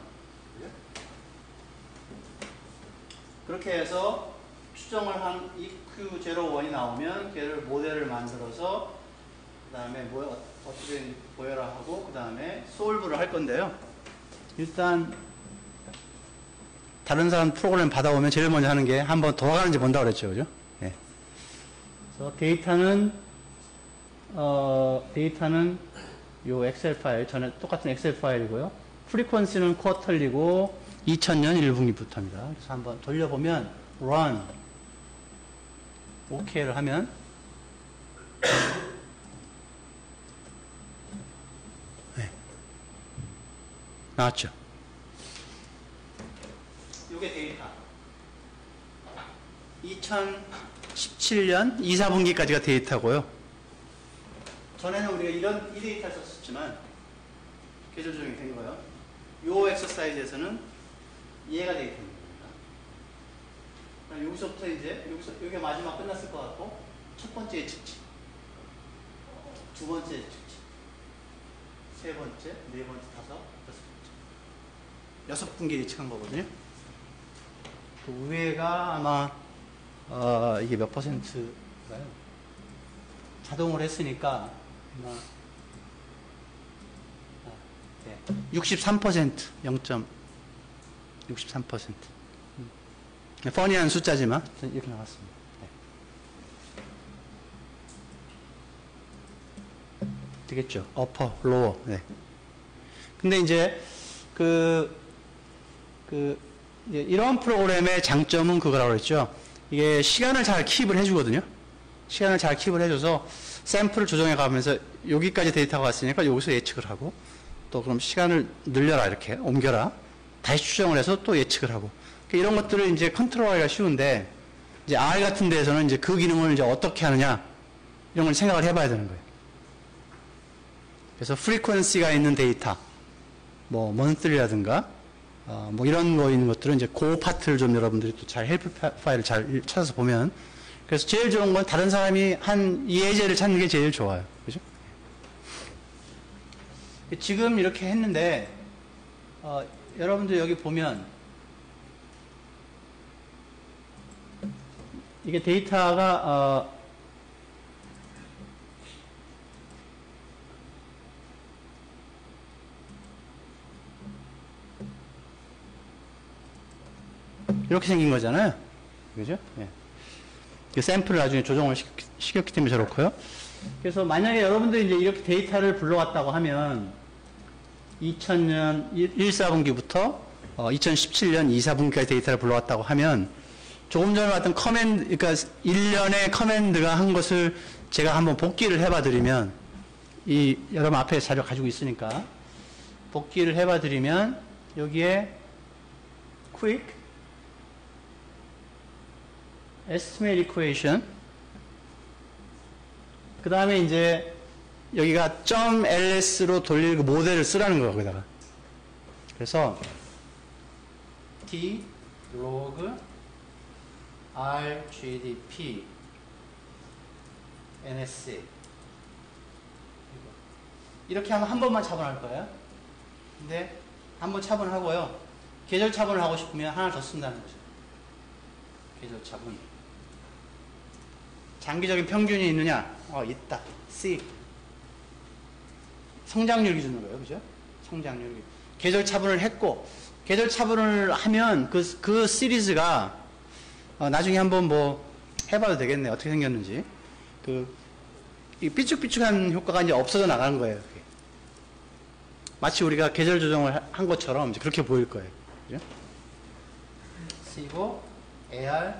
그렇게 해서 추정을 한 EQ01이 나오면 걔를 모델을 만들어서 그 다음에 어떻게 보여라 하고 그 다음에 솔브를 할 건데요. 일단 다른 사람 프로그램 받아오면 제일 먼저 하는 게 한번 돌아가는지 본다고 그랬죠, 그죠? 예. 그래서 데이터는 요 엑셀 파일, 전에 똑같은 엑셀 파일이고요. 프리퀀시는 쿼털리고 2000년 1분기부터입니다. 그래서 한번 돌려보면 run OK를 하면 네. 나왔죠. 요게 데이터 2017년 2, 4분기까지가 데이터고요. 전에는 우리가 이 데이터를 썼었지만 계절 조정이 된 거예요. 요 엑서사이즈에서는 얘가 데이터입니다. 여기서부터 이제 여기가 마지막 끝났을 것 같고 첫 번째 예측치, 두 번째 예측치, 세 번째, 네 번째, 다섯, 여섯 분기 예측한 거거든요. 그 위에가 아마 이게 몇 퍼센트가요? 자동으로 했으니까 아마 63%, 0.63%. 퍼니한 숫자지만 이렇게 나왔습니다. 네. 되겠죠? upper, lower. 네. 근데 이제 이런 프로그램의 장점은 그거라고 그랬죠. 이게 시간을 잘 킵을 해주거든요. 시간을 잘 킵을 해줘서 샘플을 조정해 가면서 여기까지 데이터가 왔으니까 여기서 예측을 하고 또 그럼 시간을 늘려라 이렇게 옮겨라 다시 추정을 해서 또 예측을 하고 이런 것들을 이제 컨트롤하기가 쉬운데 이제 R 같은 데에서는 이제 그 기능을 이제 어떻게 하느냐 이런 걸 생각을 해봐야 되는 거예요. 그래서 프리퀀시가 있는 데이터 뭐 monthly라든가 뭐 이런 거 있는 것들은 이제 그 파트를 좀 여러분들이 또 잘 헬프 파일을 잘 찾아서 보면 그래서 제일 좋은 건 다른 사람이 한 예제를 찾는 게 제일 좋아요. 그죠? 지금 이렇게 했는데 여러분들 여기 보면 이게 데이터가 이렇게 생긴 거잖아요. 그죠? 예. 이 샘플을 나중에 조정을 시켰기 때문에 저렇고요. 그래서 만약에 여러분들이 이제 이렇게 데이터를 불러왔다고 하면 2000년 1, 4분기부터 2017년 2, 4분기까지 데이터를 불러왔다고 하면 조금 전에 봤던 커맨드, 그러니까 일련의 커맨드가 한 것을 제가 한번 복기를 해봐 드리면, 여러분 앞에 자료 가지고 있으니까, 복기를 해봐 드리면, 여기에 quick estimate equation, 그 다음에 이제 여기가 .ls로 돌릴 그 모델을 쓰라는 거예요, 거기다가. 그래서 t log r gdp nsc 이렇게 하면 한 번만 차분할 거예요. 근데 한 번 차분하고요. 계절 차분을 하고 싶으면 하나 더 쓴다는 거죠. 계절 차분. 장기적인 평균이 있느냐? 있다. C. 성장률 기준으로요. 그죠? 성장률. 계절 차분을 했고, 계절 차분을 하면 그 시리즈가, 나중에 한번 뭐 해봐도 되겠네. 어떻게 생겼는지. 이 삐쭉삐쭉한 효과가 이제 없어져 나가는 거예요. 그게. 마치 우리가 계절 조정을 한 것처럼 이제 그렇게 보일 거예요. 그죠? C고, AR1.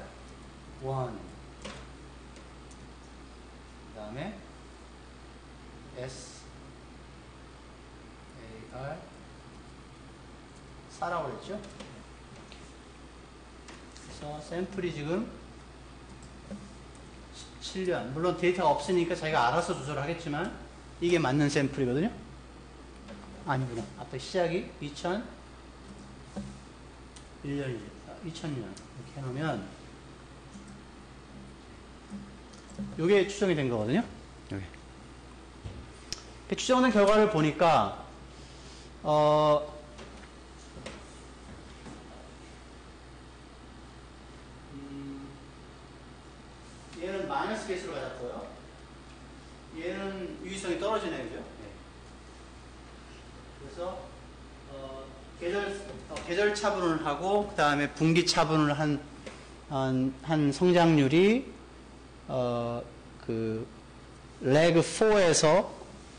그 다음에 S, AR, 4라고 그랬죠? 그래서 샘플이 지금 17년. 물론 데이터가 없으니까 자기가 알아서 조절하겠지만 이게 맞는 샘플이거든요? 아니구나. 앞에 시작이 2001년이죠. 2000년. 이렇게 해놓으면 요게 추정이 된 거거든요? 요게. 추정된 결과를 보니까, 얘는 마이너스 개수로 가졌고요. 얘는 유의성이 떨어지네요, 그죠? 네. 그래서, 계절 차분을 하고, 그 다음에 분기 차분을 한 성장률이, leg 4에서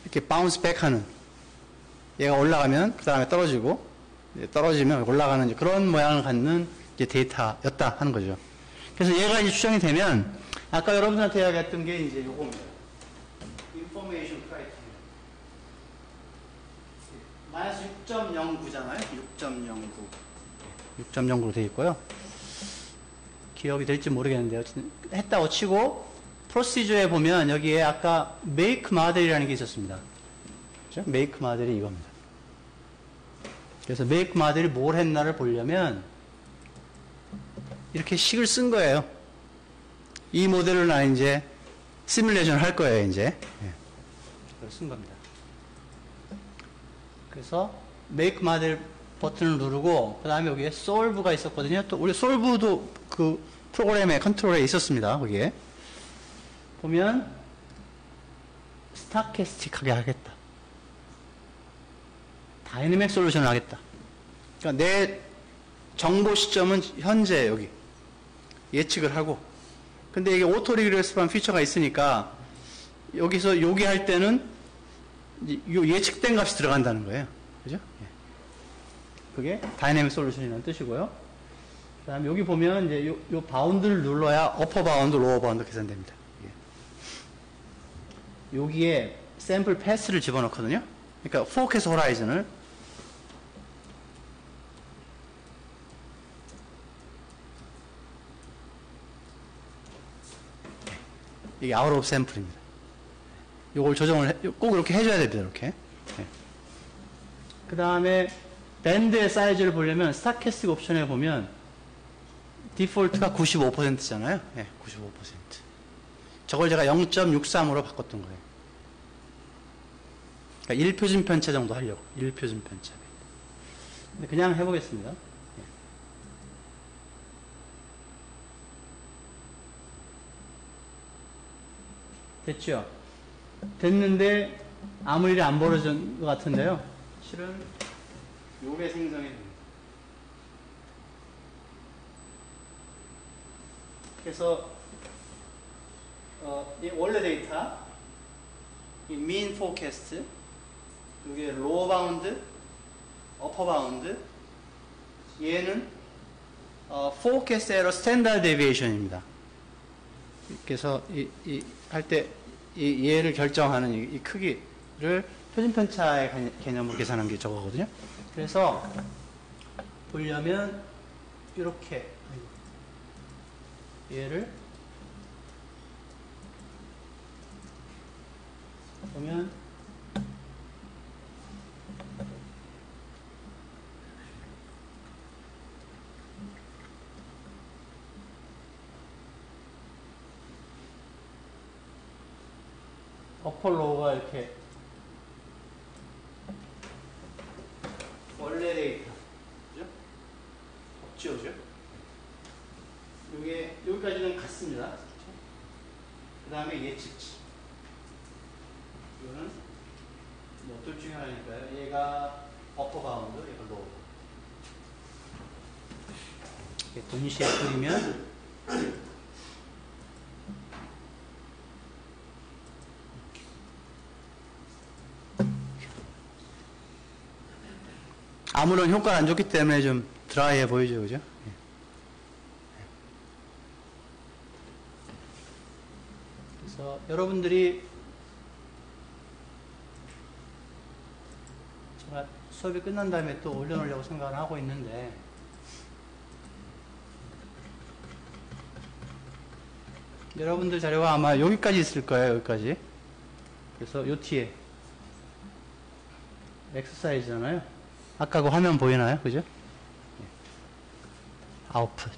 이렇게 바운스 백 하는, 얘가 올라가면 그 다음에 떨어지고, 떨어지면 올라가는 이제 그런 모양을 갖는 이제 데이터였다 하는 거죠. 그래서 얘가 이제 추정이 되면, 아까 여러분들한테 이야기했던 게 이제 요겁니다. information criteria. 마이너스 6.09잖아요. 6.09. 6.09로 되어 있고요. 기억이 될지 모르겠는데요. 했다고 치고, 프로시저에 보면 여기에 아까 make model이라는 게 있었습니다. 그렇죠? make model이 이겁니다. 그래서 make model이 뭘 했나를 보려면 이렇게 식을 쓴 거예요. 이 모델을 나 이제 시뮬레이션을 할 거예요, 이제. 그걸 쓴 겁니다. 그래서 make model 버튼을 누르고 그 다음에 여기에 solve가 있었거든요. 또 우리 solve도 그 프로그램의 컨트롤에 있었습니다. 거기에 보면 스타캐스틱하게 하겠다. 다이내믹 솔루션을 하겠다. 그러니까 내 정보 시점은 현재 여기 예측을 하고, 근데 이게 오토 리그레스한 피처가 있으니까 여기서 여기 할 때는 요 예측된 값이 들어간다는 거예요. 그죠? 그게 다이내믹 솔루션이라는 뜻이고요. 그 다음에 여기 보면 이제 요 바운드를 눌러야 어퍼 바운드, 로어 바운드 계산됩니다. 여기에 샘플 패스를 집어넣거든요. 그러니까 포커스 호라이즌을 이게 아웃 오브 샘플입니다. 요걸 조정을 꼭 이렇게 해줘야 됩니다. 이렇게. 그 다음에 밴드의 사이즈를 보려면 스타캐스틱 옵션에 보면 디폴트가 95%잖아요. 네, 95%. 저걸 제가 0.63으로 바꿨던 거예요. 그러니까 1표준 편차 정도 하려고. 1표준 편차. 근데 그냥 해보겠습니다. 됐죠? 됐는데 아무 일이 안 벌어진 것 같은데요. 실은 요게 생성이 됩니다. 그래서 이 원래 데이터, 이 mean forecast, 이게 low bound, upper bound, 얘는 forecast error standard deviation입니다. 그래서 할 때 얘를 결정하는 이 크기를 표준 편차의 개념으로 계산한 게 저거거든요. 그래서 보려면 이렇게 얘를 보면 어폴로가 이렇게 원래 데이터 그죠? 없죠? 요게 여기까지는 같습니다. 그 다음에 예측치 이거는 뭐 둘 중에 하나니까요. 얘가 어퍼 바운드, 얘가 로우. 동시에 그리면 아무런 효과가 안 좋기 때문에 좀 드라이해 보이죠, 그죠? 그래서 여러분들이 제가 수업이 끝난 다음에 또 올려놓으려고 생각을 하고 있는데 여러분들 자료가 아마 여기까지 있을 거예요, 여기까지. 그래서 요 뒤에 엑서사이즈잖아요. 아까 그 화면 보이나요? 그죠? 아웃풋.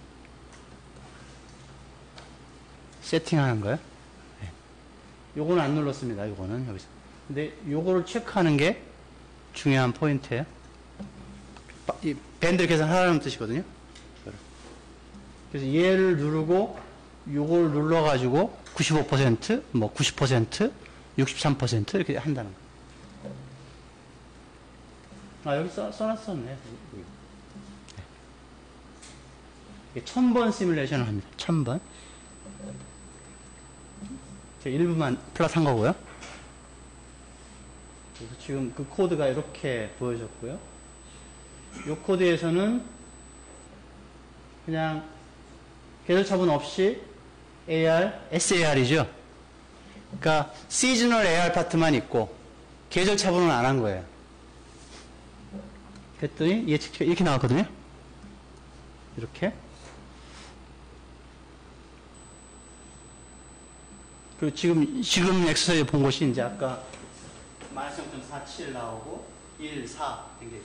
세팅하는 거예요. 네. 요거는 안 눌렀습니다. 요거는 여기서. 근데 요거를 체크하는 게 중요한 포인트예요. 이 밴드 계산하라는 뜻이거든요. 그래서 얘를 누르고 요걸 눌러가지고 95%, 뭐 90%, 63% 이렇게 한다는 거예요. 아, 여기 써놨었네. 1000번 시뮬레이션을 합니다. 1000번. 제가 일부만 플러스 한 거고요. 그래서 지금 그 코드가 이렇게 보여졌고요. 이 코드에서는 그냥 계절 차분 없이 AR, SAR이죠. 그러니까 시즈널 AR 파트만 있고 계절 차분은 안 한 거예요. 그랬더니 예측치가 이렇게 나왔거든요. 이렇게. 그리고 지금 엑서사이즈 본 것이 이제 아까 마이너스 0.47 나오고 1, 4 된 게.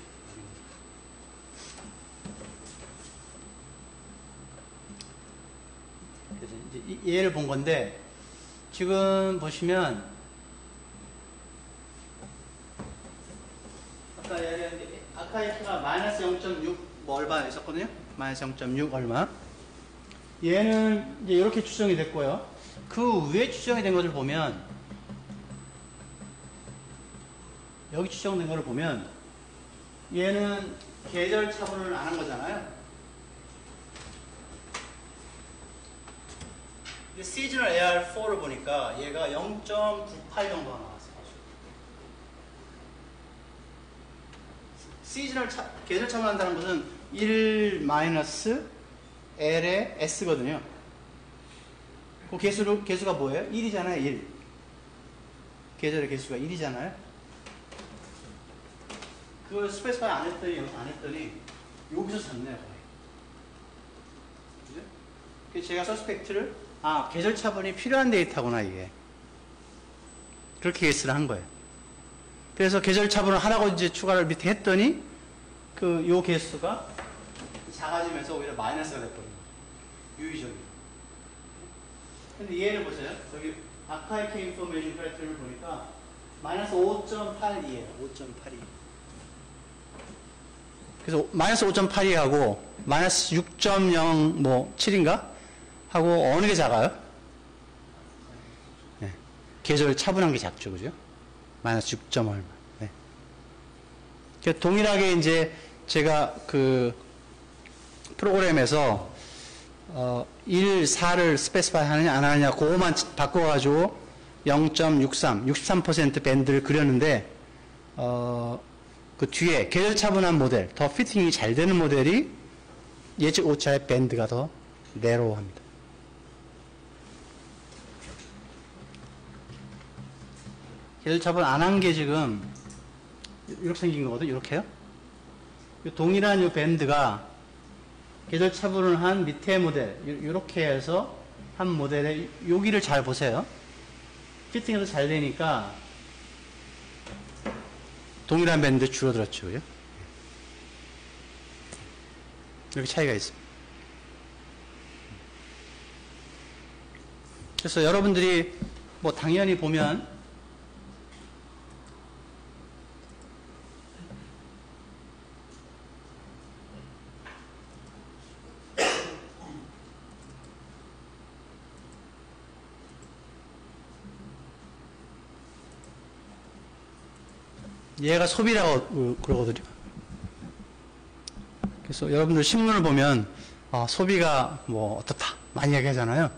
그래서 이제 얘를 본 건데 지금 보시면 아까 얘가 마이너스 0.6 뭐 얼마 있었거든요. 마이너스 0.6 얼마. 얘는 이제 이렇게 추정이 됐고요. 그 위에 추정이 된 것을 보면 여기 추정된 것을 보면 얘는 계절 차분을 안 한 거잖아요. 시즈널 AR4를 보니까 얘가 0.98 정도가 나왔어요. 시즈널 계절 차분한다는 것은 1 마이너스 L의 S거든요. 그 개수가 뭐예요? 1이잖아요, 1. 계절의 개수가 1이잖아요. 그걸 스페이스파이 안 했더니, 여기서 잤네요, 거의. 그죠? 그래서 제가 서스펙트를, 계절 차분이 필요한 데이터구나, 이게. 그렇게 예스를 한 거예요. 그래서 계절 차분을 하라고 이제 추가를 밑에 했더니, 요 개수가 작아지면서 오히려 마이너스가 됐거든요. 유의적이에요. 근데 얘를 보세요. 여기 아카이크 인포메이션 패턴을 보니까 마이너스 5.82예요. 5.82. 그래서 마이너스 5.82하고 마이너스 6.0 뭐 7인가? 하고 어느 게 작아요? 네. 계절 차분한 게 작죠. 그죠? 마이너스 6. 얼마. 네. 그러니까 동일하게 이제 제가 그 프로그램에서 1, 4를 스페시파이 하느냐 안 하느냐 그거만 바꿔가지고 0.63, 63% 밴드를 그렸는데 그 뒤에 계절 차분한 모델, 더 피팅이 잘 되는 모델이 예측 오차의 밴드가 더 내로우합니다. 계절차분 안 한 게 지금 이렇게 생긴 거거든요. 이렇게요. 이 동일한 이 밴드가 계절차분을 한 밑에 모델 이렇게 해서 한 모델에 여기를 잘 보세요. 피팅해서 잘 되니까 동일한 밴드 줄어들었죠. 그죠? 이렇게 차이가 있습니다. 그래서 여러분들이 뭐 당연히 보면 얘가 소비라고 그러거든요. 그래서 여러분들 신문을 보면 소비가 뭐 어떻다 많이 얘기하잖아요.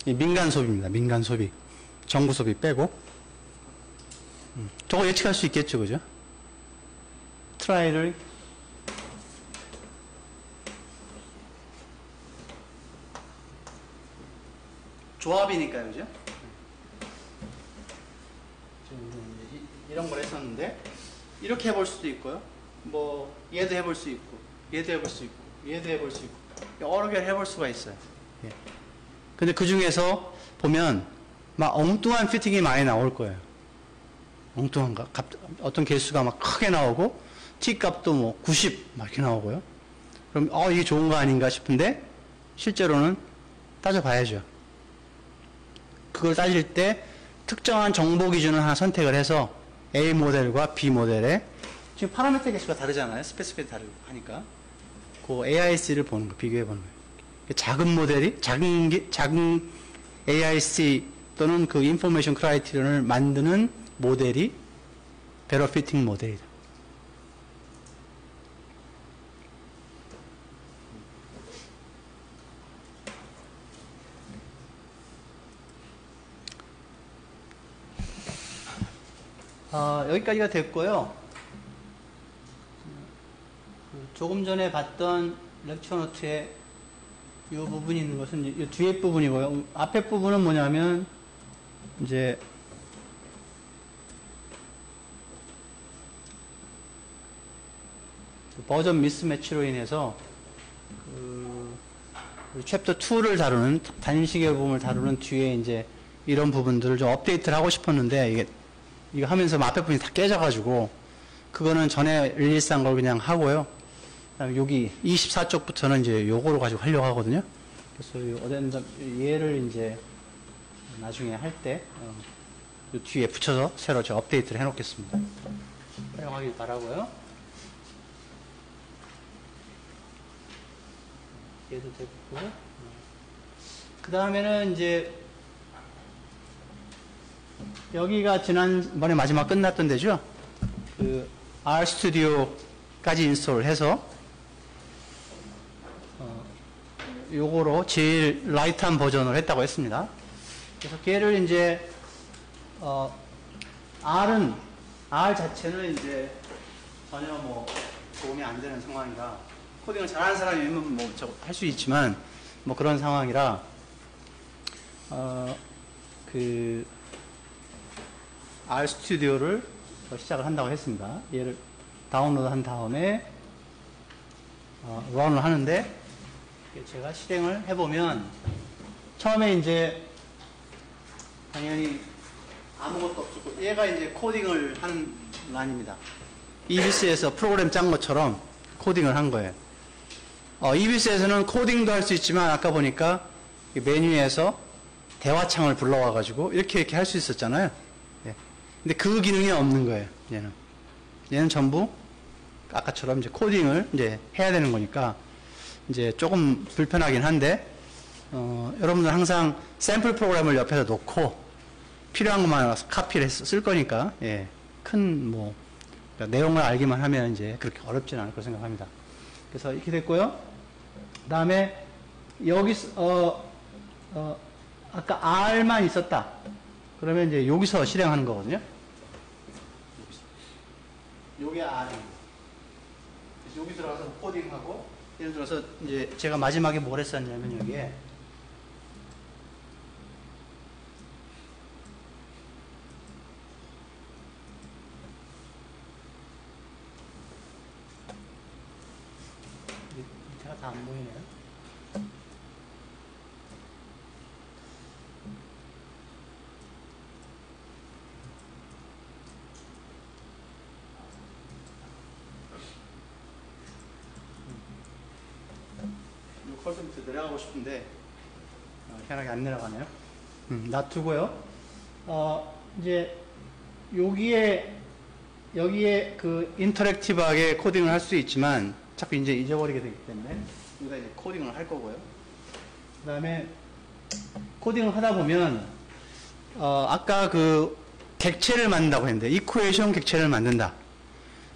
민간 소비입니다. 민간 소비. 정부 소비 빼고. 저거 예측할 수 있겠죠. 그죠? 트라이를 조합이니까요. 그죠? 이런 걸 했었는데 이렇게 해볼 수도 있고요. 뭐 얘도 해볼 수 있고 얘도 해볼 수 있고 얘도 해볼 수 있고 여러 개를 해볼 수가 있어요. 예. 근데 그 중에서 보면 막 엉뚱한 피팅이 많이 나올 거예요. 엉뚱한 거. 어떤 개수가 막 크게 나오고 T값도 뭐 90 막 이렇게 나오고요. 그럼 이게 좋은 거 아닌가 싶은데 실제로는 따져봐야죠. 그걸 따질 때 특정한 정보 기준을 하나 선택을 해서 A 모델과 B 모델에 지금 파라미터 개수가 다르잖아요. 스페시피티 다르고 하니까 그 AIC를 보는 거, 비교해 보는 거예요. 작은 모델이 작은 AIC 또는 그 인포메이션 크라이테리언을 만드는 모델이 베러 피팅 모델이다. 여기까지가 됐고요. 조금 전에 봤던 렉처 노트에 이 부분이 있는 것은 이 뒤에 부분이고요. 앞에 부분은 뭐냐면 이제 버전 미스매치로 인해서 챕터 2를 다루는 단식의 부분을 다루는 뒤에 이제 이런 부분들을 좀 업데이트를 하고 싶었는데 이거 하면서 앞에 부분이 다 깨져가지고 그거는 전에 릴리스한 걸 그냥 하고요. 그다음에 여기 24쪽부터는 이제 요거로 가지고 하려고 하거든요. 그래서 얘를 이제 나중에 할 때 요 뒤에 붙여서 새로 제가 업데이트를 해놓겠습니다. 활용하길 바라고요. 얘도 됐고 그 다음에는 이제 여기가 지난번에 마지막 끝났던 데죠. 그 RStudio까지 인스톨해서 요거로 제일 라이트한 버전을 했다고 했습니다. 그래서 걔를 이제 R 자체는 이제 전혀 뭐 도움이 안 되는 상황이라 코딩을 잘하는 사람이면 뭐 할 수 있지만 뭐 그런 상황이라 그 RStudio를 시작을 한다고 했습니다. 얘를 다운로드 한 다음에 런을 하는데 제가 실행을 해보면 처음에 이제 당연히 아무것도 없었고 얘가 이제 코딩을 하는 란입니다. EBS에서 프로그램 짠 것처럼 코딩을 한 거예요. EBS에서는 코딩도 할 수 있지만 아까 보니까 메뉴에서 대화창을 불러와가지고 이렇게 할 수 있었잖아요. 예. 근데 그 기능이 없는 거예요. 얘는 전부 아까처럼 이제 코딩을 이제 해야 되는 거니까 이제 조금 불편하긴 한데 여러분들 항상 샘플 프로그램을 옆에서 놓고 필요한 것만 카피를 해서 쓸 거니까 큰 뭐 그러니까 내용을 알기만 하면 이제 그렇게 어렵지는 않을 거라 생각합니다. 그래서 이렇게 됐고요. 그 다음에 여기 아까 R만 있었다. 그러면 이제 여기서 실행하는 거거든요. 요게 R입니다. 그래서 여기 들어가서 코딩하고 예를 들어서 이제 제가 마지막에 뭘 했었냐면 여기에 밑에가 다 안 보이네요. 컬 좀 더 내려가고 싶은데 희한하게 안 내려가네요. 놔두고요. 이제 여기에 그 인터랙티브하게 코딩을 할 수 있지만 자꾸 이제 잊어버리게 되기 때문에 여기다 이제 코딩을 할 거고요. 그 다음에 코딩을 하다 보면 아까 그 객체를 만든다고 했는데 이쿠에이션 객체를 만든다.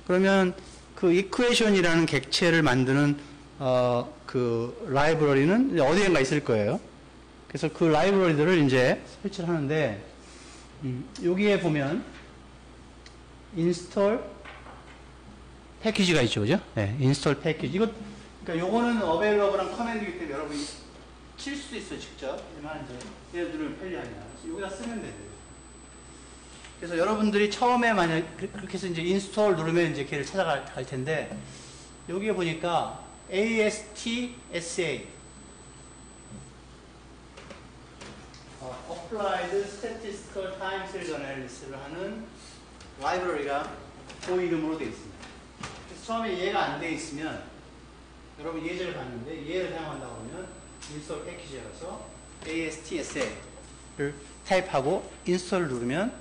그러면 그 이쿠에이션이라는 객체를 만드는 그 라이브러리는 어디엔가 있을 거예요. 그래서 그 라이브러리들을 이제 설치를 하는데 여기에 보면 인스톨 패키지가 있죠, 그죠? 네, 인스톨 패키지. 이거 그러니까 요거는 어베일러블한 커맨드이기 때문에 여러분이 칠 수도 있어요, 직접. 하지만 이제 얘네들은 편리하냐. 그래서 여기다 쓰면 돼요. 그래서 여러분들이 처음에 만약 그렇게 해서 이제 인스톨 누르면 이제 걔를 찾아갈 텐데 여기에 보니까 ASTSA Applied Statistical Time Series Analysis를 하는 라이브러리가 그 이름으로 되어 있습니다. 그래서 처음에 얘가 안 되어 있으면 여러분 예제를 봤는데 얘를 사용한다고 하면 인스톨 패키지에 가서 ASTSA를 타입하고 인스톨을 누르면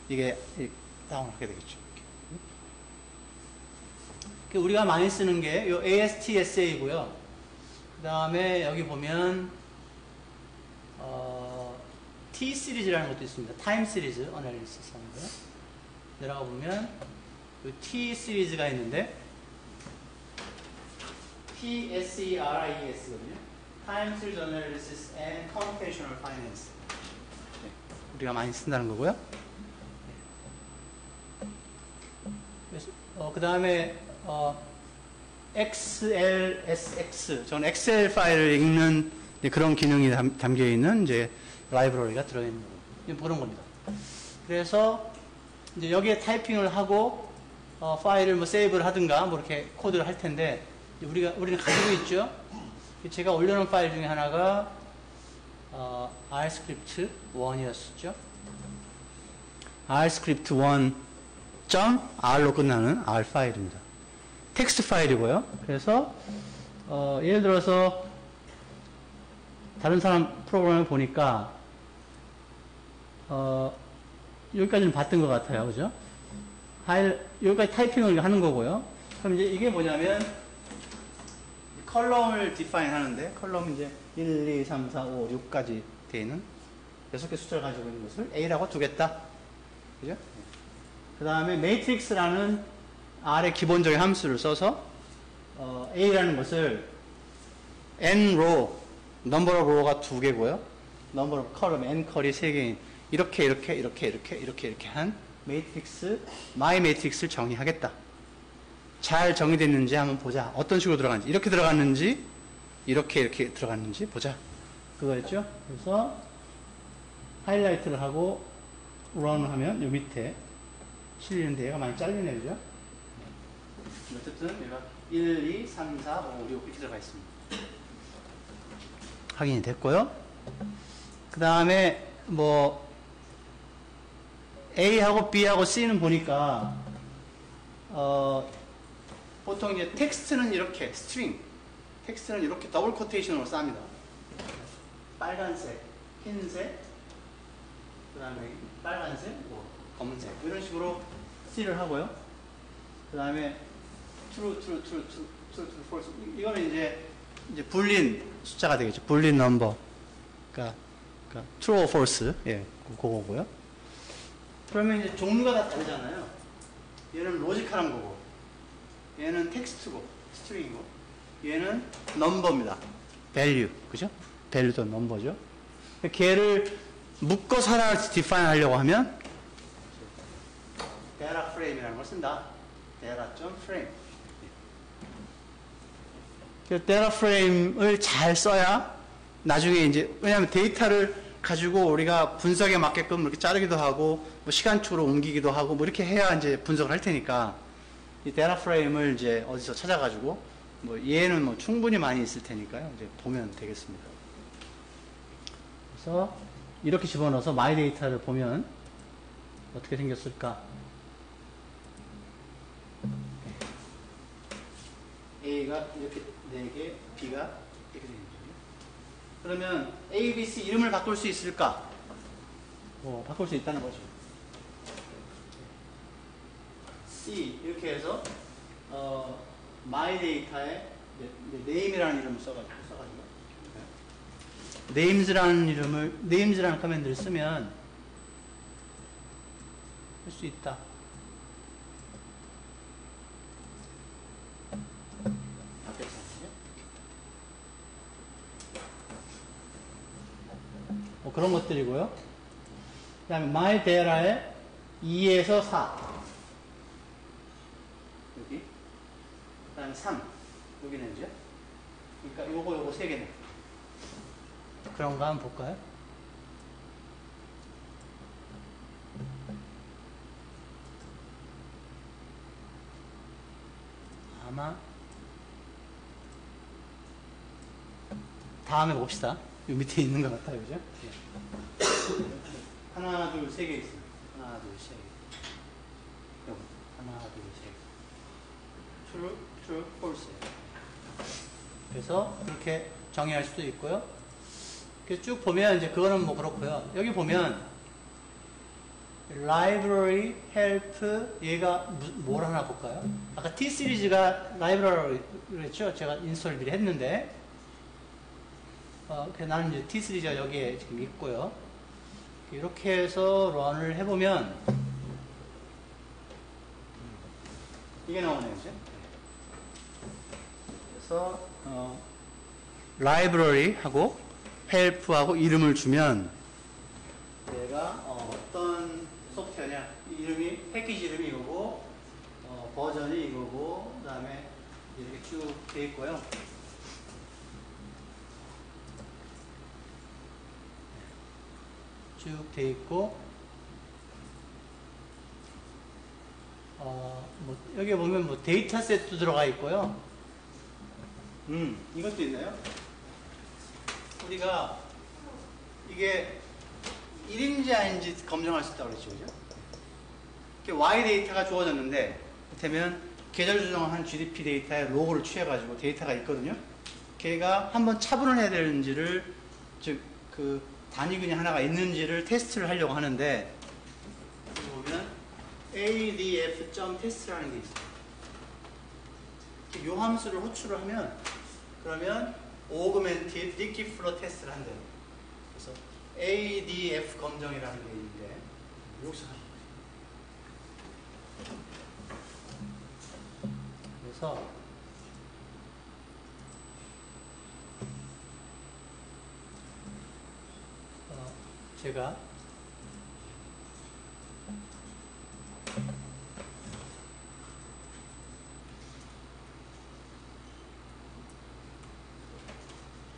이게 다운하게 되겠죠. 우리가 많이 쓰는 게 이 ASTSA이고요. 그 다음에 여기 보면 T 시리즈라는 것도 있습니다. 타임 시리즈 어널리시스 하는 거요. 내려가 보면 그 T 시리즈가 있는데 TSERIS거든요. Time Series Analysis and Computational Finance. 네, 우리가 많이 쓴다는 거고요. 그 다음에 XLSX, 저는 엑셀 파일을 읽는 그런 기능이 담겨 있는 이제 라이브러리가 들어있는 거, 그런 겁니다. 그래서 이제 여기에 타이핑을 하고 파일을 뭐 세이브를 하든가 뭐 이렇게 코드를 할 텐데 우리는 가지고 있죠. 제가 올려놓은 파일 중에 하나가 Rscript 1이었죠. Rscript 1.r로 끝나는 R 파일입니다. 텍스트 파일이고요. 그래서 예를 들어서 다른 사람 프로그램을 보니까 여기까지는 봤던 것 같아요. 그죠? 여기까지 타이핑을 하는 거고요. 그럼 이제 이게 뭐냐면 컬럼을 디파인 하는데 컬럼은 이제 1, 2, 3, 4, 5, 6까지 되어 있는 6개 숫자를 가지고 있는 것을 A라고 두겠다. 그죠? 그 다음에 매트릭스라는 R의 기본적인 함수를 써서 A라는 것을 N row, number of row가 2개고요. number of column, N 컬이 3개인 이렇게 한 매트릭스, my 매트릭스를 정의하겠다. 잘 정의됐는지 한번 보자. 어떤 식으로 들어갔는지, 이렇게 들어갔는지, 이렇게 들어갔는지 보자. 그거였죠? 그래서 하이라이트를 하고 run 하면 요 밑에 실리는데 얘가 많이 잘리네요, 그죠? 어쨌든 얘가 1, 2, 3, 4, 5, 6 이렇게 들어가 있습니다. 확인이 됐고요. 그 다음에 뭐 A하고 B하고 C는 보니까 보통 이제 텍스트는 이렇게 스트링, 텍스트는 이렇게 더블 코테이션으로 쌉니다. 빨간색, 흰색, 그 다음에 빨간색, 뭐 검은색 이런 식으로 C를 하고요. 그 다음에 true, false. 이거는 이제 불린 숫자가 되겠죠. 불린 넘버. 그러니까 true or false. 예, 그거고요. 그러면 이제 종류가 다 다르잖아요. 얘는 로지컬한 거고, 얘는 텍스트고, 스트링이고, 얘는 넘버입니다. value. 그죠? value도 넘버죠. 걔를 묶어서 하나 define 하려고 하면 data frame이라는 걸 쓴다. data.frame. 데이터 프레임을 잘 써야 나중에 이제, 왜냐하면 데이터를 가지고 우리가 분석에 맞게끔 이렇게 자르기도 하고, 뭐 시간축으로 옮기기도 하고, 뭐 이렇게 해야 이제 분석을 할 테니까, 이 데이터 프레임을 이제 어디서 찾아가지고, 뭐 얘는 뭐 충분히 많이 있을 테니까요. 이제 보면 되겠습니다. 그래서 이렇게 집어넣어서 마이 데이터를 보면 어떻게 생겼을까? A가 이렇게 4개, B가 이렇게 되는 거죠. 그러면 A, B, C 이름을 바꿀 수 있을까? 바꿀 수 있다는 거죠. C 이렇게 해서 my data에 name이라는 이름을 써가지고 names라는 커맨드를 쓰면 할 수 있다. 뭐 그런 것들이고요. 그 다음에 my data에 2에서 4 여기 그 다음에 3 여기는 이제 그러니까 요거 3개네. 그런 거 한번 볼까요? 아마 다음에 봅시다. 요 밑에 있는 것 같아요, 그죠? 네. 하나, 둘, 3개 있습니다. 하나, 둘, 3개. 요거 하나, 둘, 3개. true, true, false. 그래서 그렇게 정의할 수도 있고요. 그래서 쭉 보면 이제 그거는 뭐 그렇고요. 여기 보면 library, help 얘가 뭘 하나 볼까요? 아까 T 시리즈가 library라고 그랬죠? 제가 인스톨 미리 했는데 나는 이제 T 시리즈가 여기에 지금 있고요. 이렇게 해서 런을 해보면 이게 나오네요, 이제. 그래서 library하고 help하고 이름을 주면 얘가 어떤 소프트웨어냐, 이름이 패키지 이름이 이거고 버전이 이거고 그 다음에 이렇게 쭉 돼 있고요. 쭉 돼 있고 뭐 여기 보면 뭐 데이터셋도 들어가 있고요. 이것도 있나요? 우리가 이게 1인지 아닌지 검증할 수 있다고 그랬죠, 그죠? 이렇게 Y 데이터가 주어졌는데, 그렇다면 계절 조정한 GDP 데이터의 로그를 취해가지고 데이터가 있거든요. 걔가 한번 차분을 해야 되는지를, 즉, 그 단위근이 하나가 있는지를 테스트를 하려고 하는데, 여기 보면 adf.test라는 게 있어요. 이 함수를 호출을 하면, 그러면 augmented liquid flow test를 한대요. 그래서 ADF 검정이라는 게 있는데 여기서 하는 거예요. 그래서 제가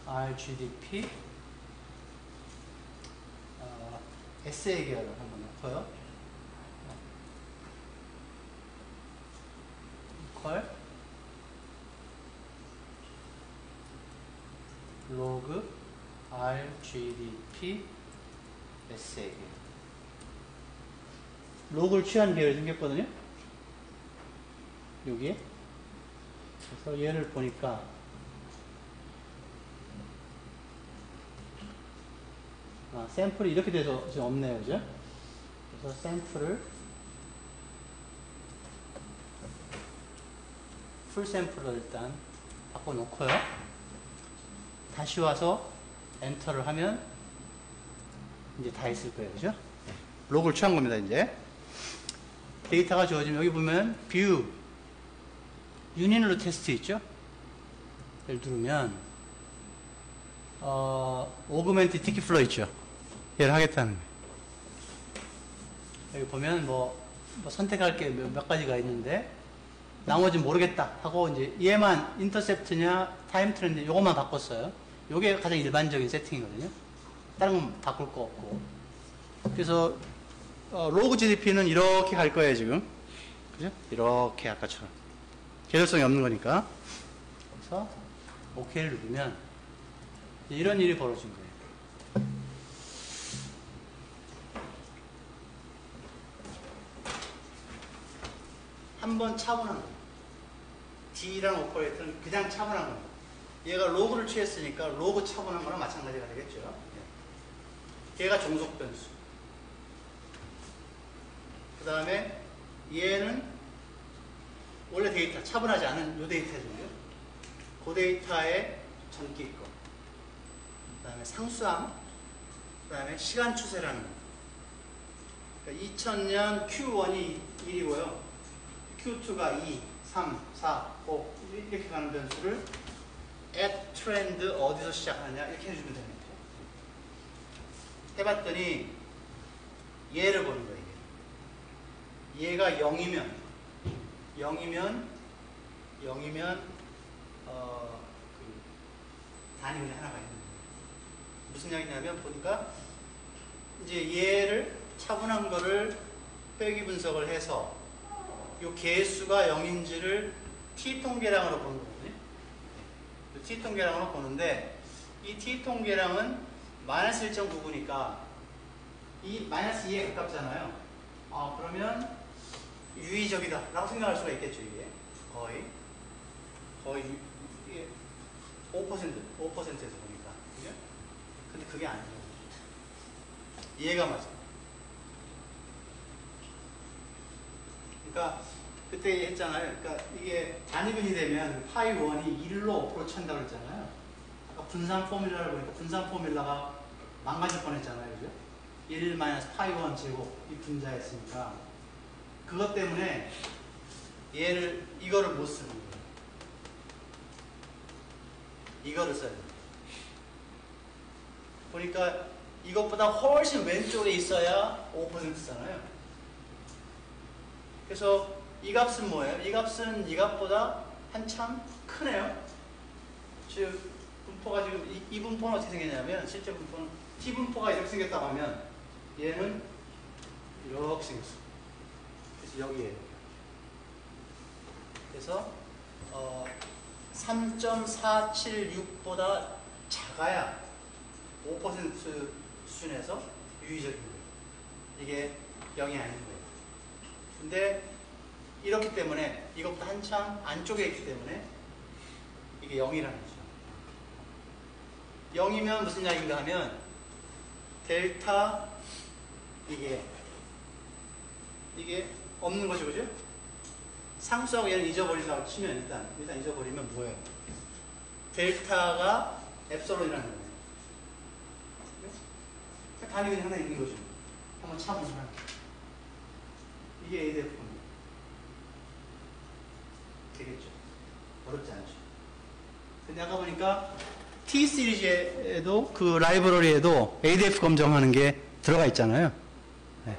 RGDP SA 계열을 한번 넣고요. 컬 로그 RGDP SA 계열. 로그를 취한 계열이 생겼거든요. 여기에. 그래서 얘를 보니까 샘플이 이렇게 돼서 지금 없네요, 그죠? 그래서 샘플을 풀 샘플로 일단 바꿔놓고요. 다시 와서 엔터를 하면 이제 다 있을 거예요, 그죠? 로그를 취한 겁니다, 이제. 데이터가 주어지면 여기 보면 뷰 유닛으로 테스트 있죠? 얘를 누르면 오그멘트 티키 플로 있죠? 얘를 하겠다는 거예요. 여기 보면 뭐 선택할 게 몇 가지가 있는데 나머지는 모르겠다 하고 이제 얘만 인터셉트냐 타임 트렌드 요것만 바꿨어요. 요게 가장 일반적인 세팅이거든요. 다른 건 바꿀 거 없고. 그래서 로그 GDP는 이렇게 갈 거예요 지금. 그죠? 이렇게 아까처럼 계절성이 없는 거니까. 그래서 OK를 누르면 이런 일이 벌어진 거예요. 한번 차분한 거. D라는 오퍼레이터는 그냥 차분한 겁니다. 얘가 로그를 취했으니까 로그 차분한 거랑 마찬가지가 되겠죠. 얘가 종속 변수. 그 다음에 얘는 원래 데이터, 차분하지 않은 요 데이터죠. 그 데이터에 전기 거. 그 다음에 상수함. 그 다음에 시간 추세라는 거. 그러니까 2000년 Q1이 1이고요. Q2가 2, 3, 4, 5 이렇게 가는 변수를 at trend 어디서 시작하느냐 이렇게 해주면 됩니다. 해봤더니 얘를 보는 거예요. 얘가 0이면 단위문이 하나가 있는 거예요. 무슨 이야기냐면 보니까 이제 얘를 차분한 거를 빼기 분석을 해서 요 개수가 0인지를 t통계량으로 보는 거거든요. t통계량으로 보는데 이 t통계량은 마이너스 1.99니까 이 마이너스 2에 가깝잖아요. 그러면 유의적이다 라고 생각할 수가 있겠죠. 이게 거의 이게 5%에서 보니까. 그죠? 근데 그게 아니에요. 이해가 맞아. 그러니까 그때 했잖아요. 그러니까 이게 단위근이 되면 파이 1이 1로 5% 찬다고 했잖아요. 아까 분산 포뮬라를 보니까 분산 포뮬라가 망가질 뻔했잖아요. 그죠? 1 파이 1 제곱 이 분자였으니까 그것 때문에 이거를 못 쓰는 거예요. 이거를 써야 돼요. 보니까 이것보다 훨씬 왼쪽에 있어야 5%잖아요. 그래서 이 값은 뭐예요? 이 값은 이 값보다 한참 크네요. 즉 분포가 지금 이 분포는 어떻게 생겼냐면 실제 분포는 t 분포가 이렇게 생겼다고 하면 얘는 이렇게 생겼어. 그래서 여기에요. 그래서 3.476보다 작아야 5% 수준에서 유의적인 거예요. 이게 0이 아닌 거예요. 근데 이렇기 때문에 이것보다 한참 안쪽에 있기 때문에 이게 0이라는 거죠. 0이면 무슨 이야기인가 하면 델타 이게 없는 거죠. 그죠? 상수하고 얘를 잊어버리라고 치면 일단 잊어버리면 뭐예요? 델타가 엡솔론이라는 거예요. 단위근이 하나 있는 거죠. 한번 차보면 이게 ADF입니다. 되겠죠? 어렵지 않죠? 근데 아까 보니까 T 시리즈에도 그 라이브러리에도 ADF 검정하는 게 들어가 있잖아요. 네.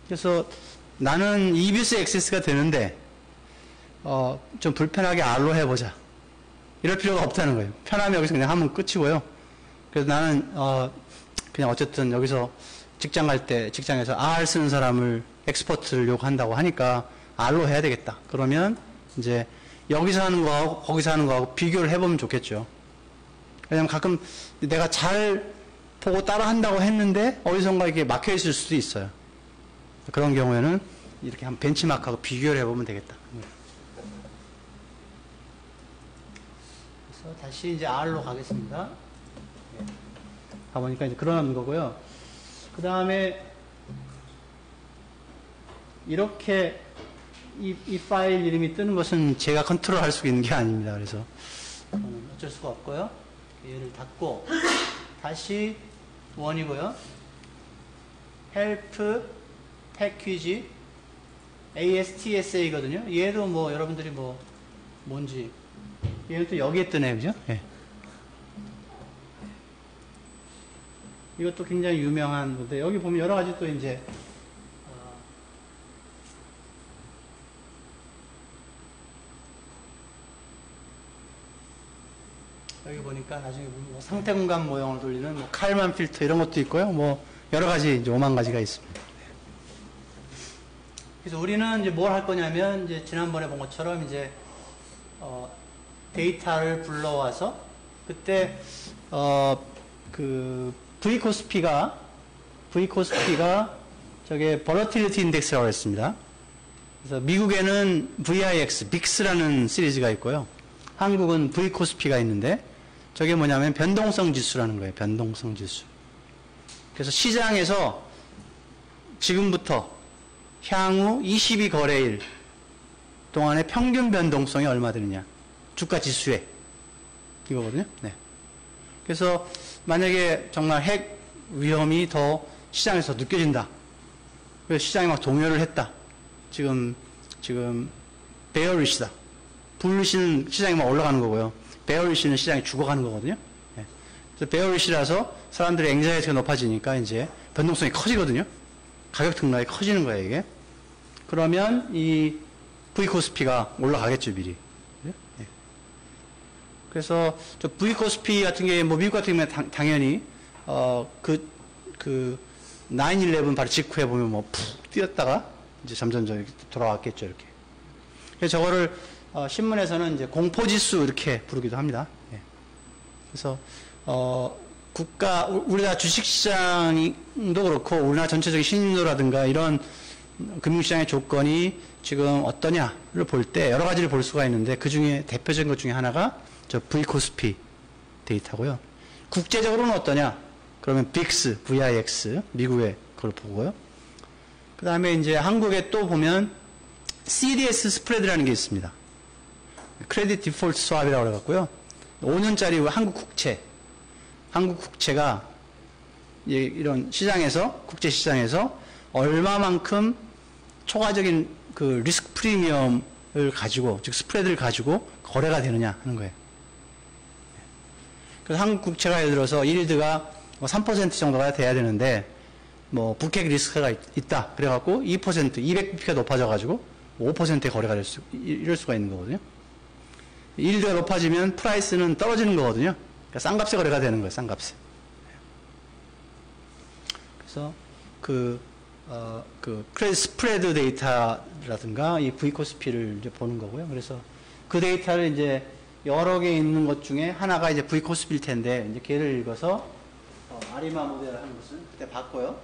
그래서 나는 EBS 액세스가 되는데 좀 불편하게 R로 해보자. 이럴 필요가 없다는 거예요. 편하면 여기서 그냥 하면 끝이고요. 그래서 나는 그냥 어쨌든 여기서 직장 갈 때 직장에서 R 쓰는 사람을 엑스퍼트를 요구한다고 하니까 R로 해야 되겠다. 그러면 이제 여기서 하는 거하고 거기서 하는 거하고 비교를 해보면 좋겠죠. 왜냐면 가끔 내가 잘 보고 따라 한다고 했는데 어디선가 이게 막혀 있을 수도 있어요. 그런 경우에는 이렇게 한 벤치마크하고 비교를 해보면 되겠다. 그래서 다시 이제 R로 가겠습니다. 가보니까 이제 그런 거고요. 그 다음에 이렇게 이 파일 이름이 뜨는 것은 제가 컨트롤할 수 있는 게 아닙니다. 그래서 어쩔 수가 없고요. 얘를 닫고 다시 원이고요. help package ASTSA거든요. 얘도 뭐 여러분들이 뭔지 얘는 또 여기에 뜨네요. 그죠? 예. 이것도 굉장히 유명한 건데 여기 보면 여러 가지 또 이제 여기 보니까 나중에 뭐 상태 공간 모형을 돌리는 뭐 칼만 필터 이런 것도 있고요. 뭐 여러 가지 이제 5만 가지가 있습니다. 그래서 우리는 이제 뭘 할 거냐면 이제 지난번에 본 것처럼 이제 데이터를 불러와서 그때 그 V코스피가 저게 Volatility Index라고 했습니다. 그래서 미국에는 VIX, 빅스라는 시리즈가 있고요. 한국은 V코스피가 있는데 저게 뭐냐면 변동성 지수라는 거예요. 변동성 지수. 그래서 시장에서 지금부터 향후 22거래일 동안의 평균 변동성이 얼마 되느냐. 주가 지수에. 이거거든요. 네. 그래서 만약에 정말 핵 위험이 더 시장에서 느껴진다. 그래서 시장이 막 동요를 했다. 지금 베어리시다. 불리시는 시장이 막 올라가는 거고요. 베어리시는 시장이 죽어가는 거거든요. 네. 그래서 베어리시라서 사람들의 앵자이티가 높아지니까 이제 변동성이 커지거든요. 가격 등락이 커지는 거예요, 이게. 그러면 이 V코스피가 올라가겠죠, 미리. 네. 그래서 저 V코스피 같은 게 뭐 미국 같은 경우에 당연히 9/11 바로 직후에 보면 뭐 푹 뛰었다가 이제 점점 돌아왔겠죠, 이렇게. 그래서 저거를 신문에서는 이제 공포지수 이렇게 부르기도 합니다. 예. 그래서 우리나라 주식시장도 그렇고 우리나라 전체적인 신인도라든가 이런 금융시장의 조건이 지금 어떠냐를 볼 때 여러 가지를 볼 수가 있는데 그 중에 대표적인 것 중에 하나가 저 V코스피 데이터고요. 국제적으로는 어떠냐? 그러면 빅스, VIX, 미국의 그걸 보고요. 그 다음에 이제 한국에 또 보면 CDS 스프레드라는 게 있습니다. 크레딧 디폴트 스왑이라고 그래갖고요. 5년짜리 한국 국채가 이런 시장에서, 국제 시장에서 얼마만큼 초과적인 그 리스크 프리미엄을 가지고, 즉 스프레드를 가지고 거래가 되느냐 하는 거예요. 그래서 한국 국채가 예를 들어서 일드가 3% 정도가 돼야 되는데, 뭐 북핵 리스크가 있다. 그래갖고 2%, 200bp가 높아져가지고 5%의 거래가 이럴 수가 있는 거거든요. 일드가 높아지면 프라이스는 떨어지는 거거든요. 그러니까 싼 값에 거래가 되는 거예요, 싼 값에. 그래서 크레딧 스프레드 데이터라든가 이 V코스피를 이제 보는 거고요. 그래서 그 데이터를 이제 여러 개 있는 것 중에 하나가 이제 V코스피일 텐데, 이제 걔를 읽어서 아리마 모델을 하는 것은 그때 봤고요.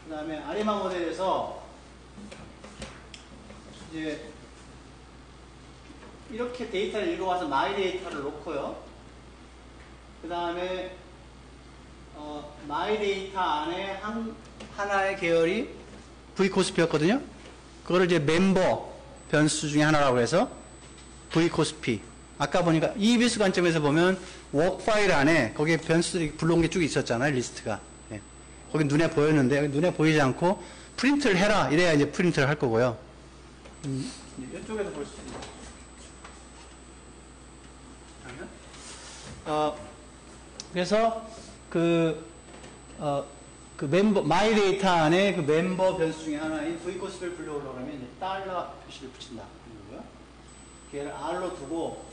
그 다음에 아리마 모델에서 이제 이렇게 데이터를 읽어와서 마이 데이터를 놓고요. 그 다음에 마이 데이터 안에 하나의 계열이 V코스피였거든요. 그거를 이제 멤버 변수 중에 하나라고 해서 V코스피. 아까 보니까 EBS 관점에서 보면 워크 파일 안에 거기에 변수들이 불러온 게 쭉 있었잖아요, 리스트가. 예. 거기 눈에 보였는데 눈에 보이지 않고 프린트를 해라 이래야 이제 프린트를 할 거고요. 이쪽에서 볼 수 있습니다. 그래서 멤버 마이 데이터 안에 그 멤버 변수 중에 하나인 V코스피를 불러오려고 하면 이제 달러 표시를 붙인다. 거고요. 걔를 R로 두고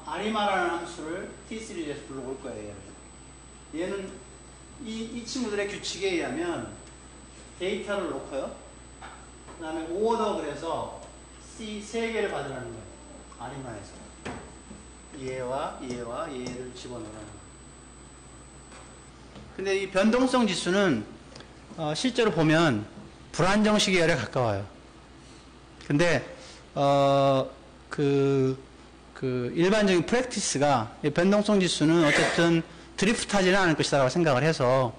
아리마라는 함수를 T 시리즈에서 불러올 거예요. 얘는 이 친구들의 규칙에 의하면 데이터를 놓고요. 그 다음에 오더 그래서 C 3개를 받으라는 거예요. 아리마에서. 얘와 얘를 집어넣으라는 거예요. 근데 이 변동성 지수는 실제로 보면 불안정시 계열에 가까워요. 근데 일반적인 프랙티스가 변동성 지수는 어쨌든 드리프트하지는 않을 것이라고 생각을 해서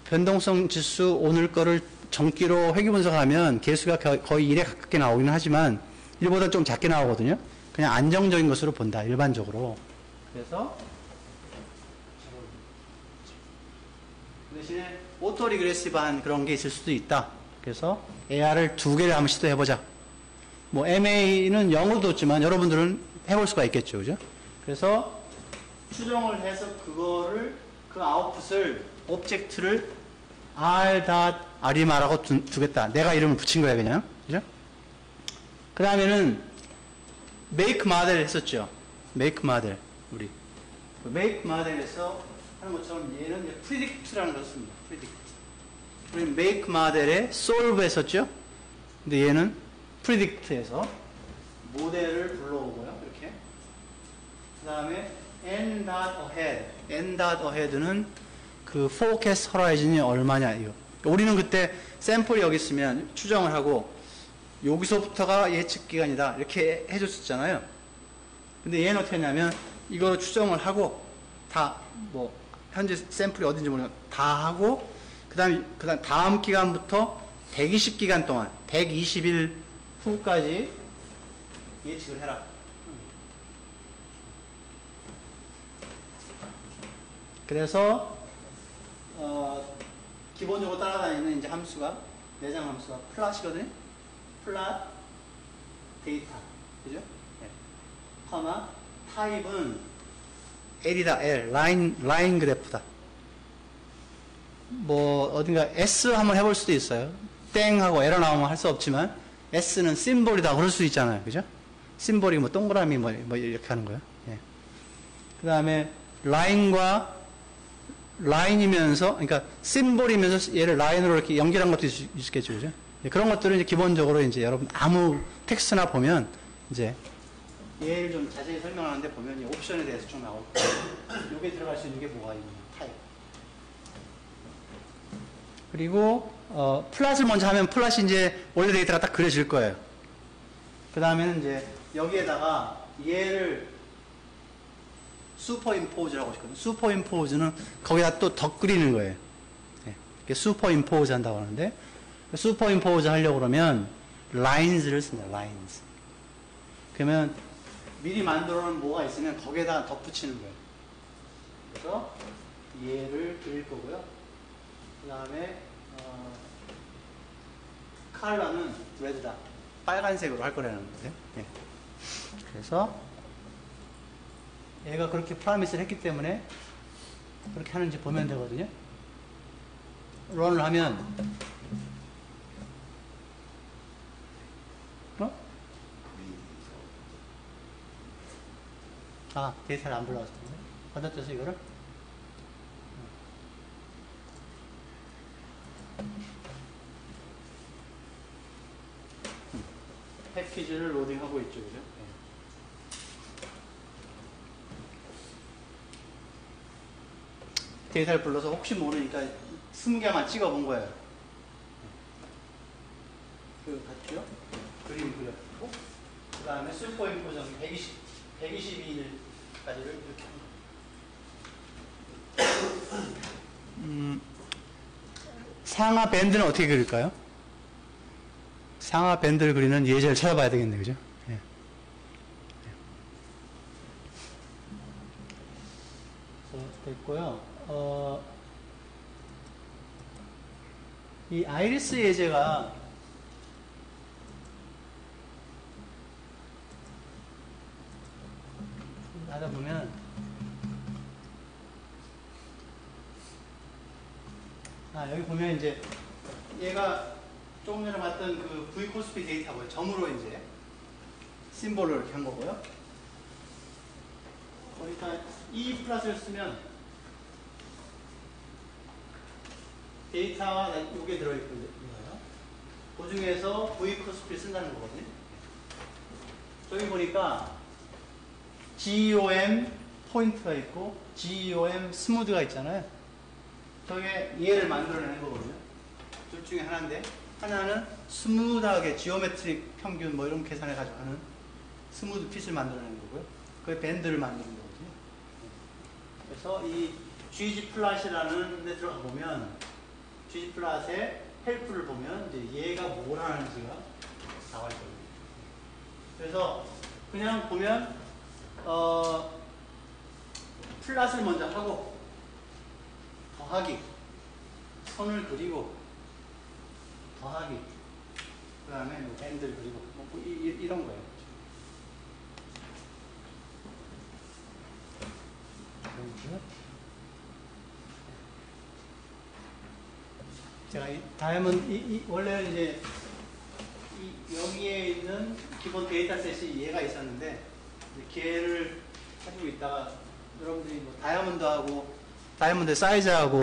변동성 지수 오늘 거를 정기로 회귀 분석하면 개수가 거의 1에 가깝게 나오기는 하지만 1보다 좀 작게 나오거든요. 그냥 안정적인 것으로 본다, 일반적으로. 그래서 그 대신에 오토 리그레시브한 그런 게 있을 수도 있다. 그래서 AR을 2개를 한번 시도해보자. 뭐 MA는 0으로 뒀지만 여러분들은 해볼 수가 있겠죠, 그죠? 그래서 추정을 해서 그 아웃풋을 오브젝트를 r.arima라고 두겠다. 내가 이름을 붙인 거야, 그냥. 그죠? 그 다음에는 make 모델을 했었죠. make model. 우리 make model에서 하는 것처럼 얘는 이제 predict라는 걸 씁니다. predict. 우리 make model에 solve 했었죠? 근데 얘는 predict에서 모델을 불러오고요. 이렇게. 그 다음에 n dot ahead. n dot ahead는 그 forecast horizon이 얼마냐 이거. 우리는 그때 샘플이 여기 있으면 추정을 하고 여기서부터가 예측 기간이다 이렇게 해줬었잖아요. 근데 얘는 어떻게 했냐면 이거로 추정을 하고 다 뭐 현재 샘플이 어딘지 모르겠는데 다 하고 그다음 다음 기간부터 120기간 동안 120일 후까지 예측을 해라. 그래서 기본적으로 따라다니는 이제 함수가 내장 함수가 플랫이거든요. 플랫 데이터, 그죠? 네. 커마 타입은 L이다. L 라인 그래프다. 뭐 어딘가 S 한번 해볼 수도 있어요. 땡 하고 에러 나오면 할 수 없지만 S는 심볼이다 그럴 수 있잖아요, 그죠? 심볼이 뭐 동그라미 뭐 이렇게 하는 거예요. 예. 그 다음에 라인과 라인이면서, 그러니까 심볼이면서 얘를 라인으로 이렇게 연결한 것도 있겠죠, 그죠? 예, 그런 것들은 이제 기본적으로 이제 여러분 아무 텍스트나 보면 이제 얘를 좀 자세히 설명하는데 보면 이 옵션에 대해서 좀 나올 거예요. 여기에 들어갈 수 있는 게 뭐가 있냐, 타입. 그리고 플랫을 먼저 하면 플랫이 이제 원래 데이터가 딱 그려질 거예요. 그 다음에는 이제 여기에다가 얘를 슈퍼임포즈라고 하거든요. 슈퍼임포즈는 거기다 또 덧 그리는 거예요. 네. 이렇게 슈퍼임포즈 한다고 하는데 슈퍼임포즈 하려고 그러면 라인즈를 씁니다. 라인즈. 그러면 미리 만들어 놓은 뭐가 있으면 거기에다가 덧붙이는 거예요. 그래서 얘를 그릴 거고요. 그 다음에 컬러는 레드다. 빨간색으로 할 거라는 건데. 네. 그래서 얘가 그렇게 프라미스를 했기 때문에 그렇게 하는지 보면 되거든요. 런을 하면 데이터를 안 불러왔을 텐데. 건너뛰어서 이거를 패키지를 로딩하고 있죠, 그죠? 데이터를 불러서 혹시 모르니까 20개만 찍어본 거예요. 그 같죠? 그림 그렸고, 그 다음에 슈퍼임포즈 122일까지를 이렇게 합니다. 상하 밴드는 어떻게 그릴까요? 상하 밴드를 그리는 예제를 찾아봐야 되겠네요, 그죠? 예. 됐고요. 이 아이리스 예제가 하다 보면 여기 보면 이제 얘가 조금 전에 봤던 그 V 코스피 데이터고요. 점으로 이제 심볼을 이렇게 한 거고요. 그러니까 E 플러스를 쓰면 데이터가 여기에 들어있거든요. 그 중에서 V 코스피를 쓴다는 거거든요. 저기 보니까 GEOM 포인트가 있고 GEOM 스무드가 있잖아요. 저게 얘를 만들어내는 거거든요. 둘 중에 하나인데 하나는 스무드하게 지오메트릭 평균 뭐 이런 계산해 가지고 하는 스무드 핏을 만들어내는 거고요. 그게 밴드를 만드는 거거든요. 그래서 이 GG 플랫이라는 데 들어가 보면 GG 플랫의 헬프를 보면 이제 얘가 뭘 하는지가 나와 있거든요. 그래서 그냥 보면 플랫을 먼저 하고 더하기 선을 그리고 더하기 그 다음에 뭐 밴드를 그리고 뭐 이런 거예요. 제가 다음은 원래는 이제 여기에 있는 기본 데이터셋이 얘가 있었는데 걔를 가지고 있다가 여러분들이 뭐 다이아몬드하고 다이아몬드 사이즈하고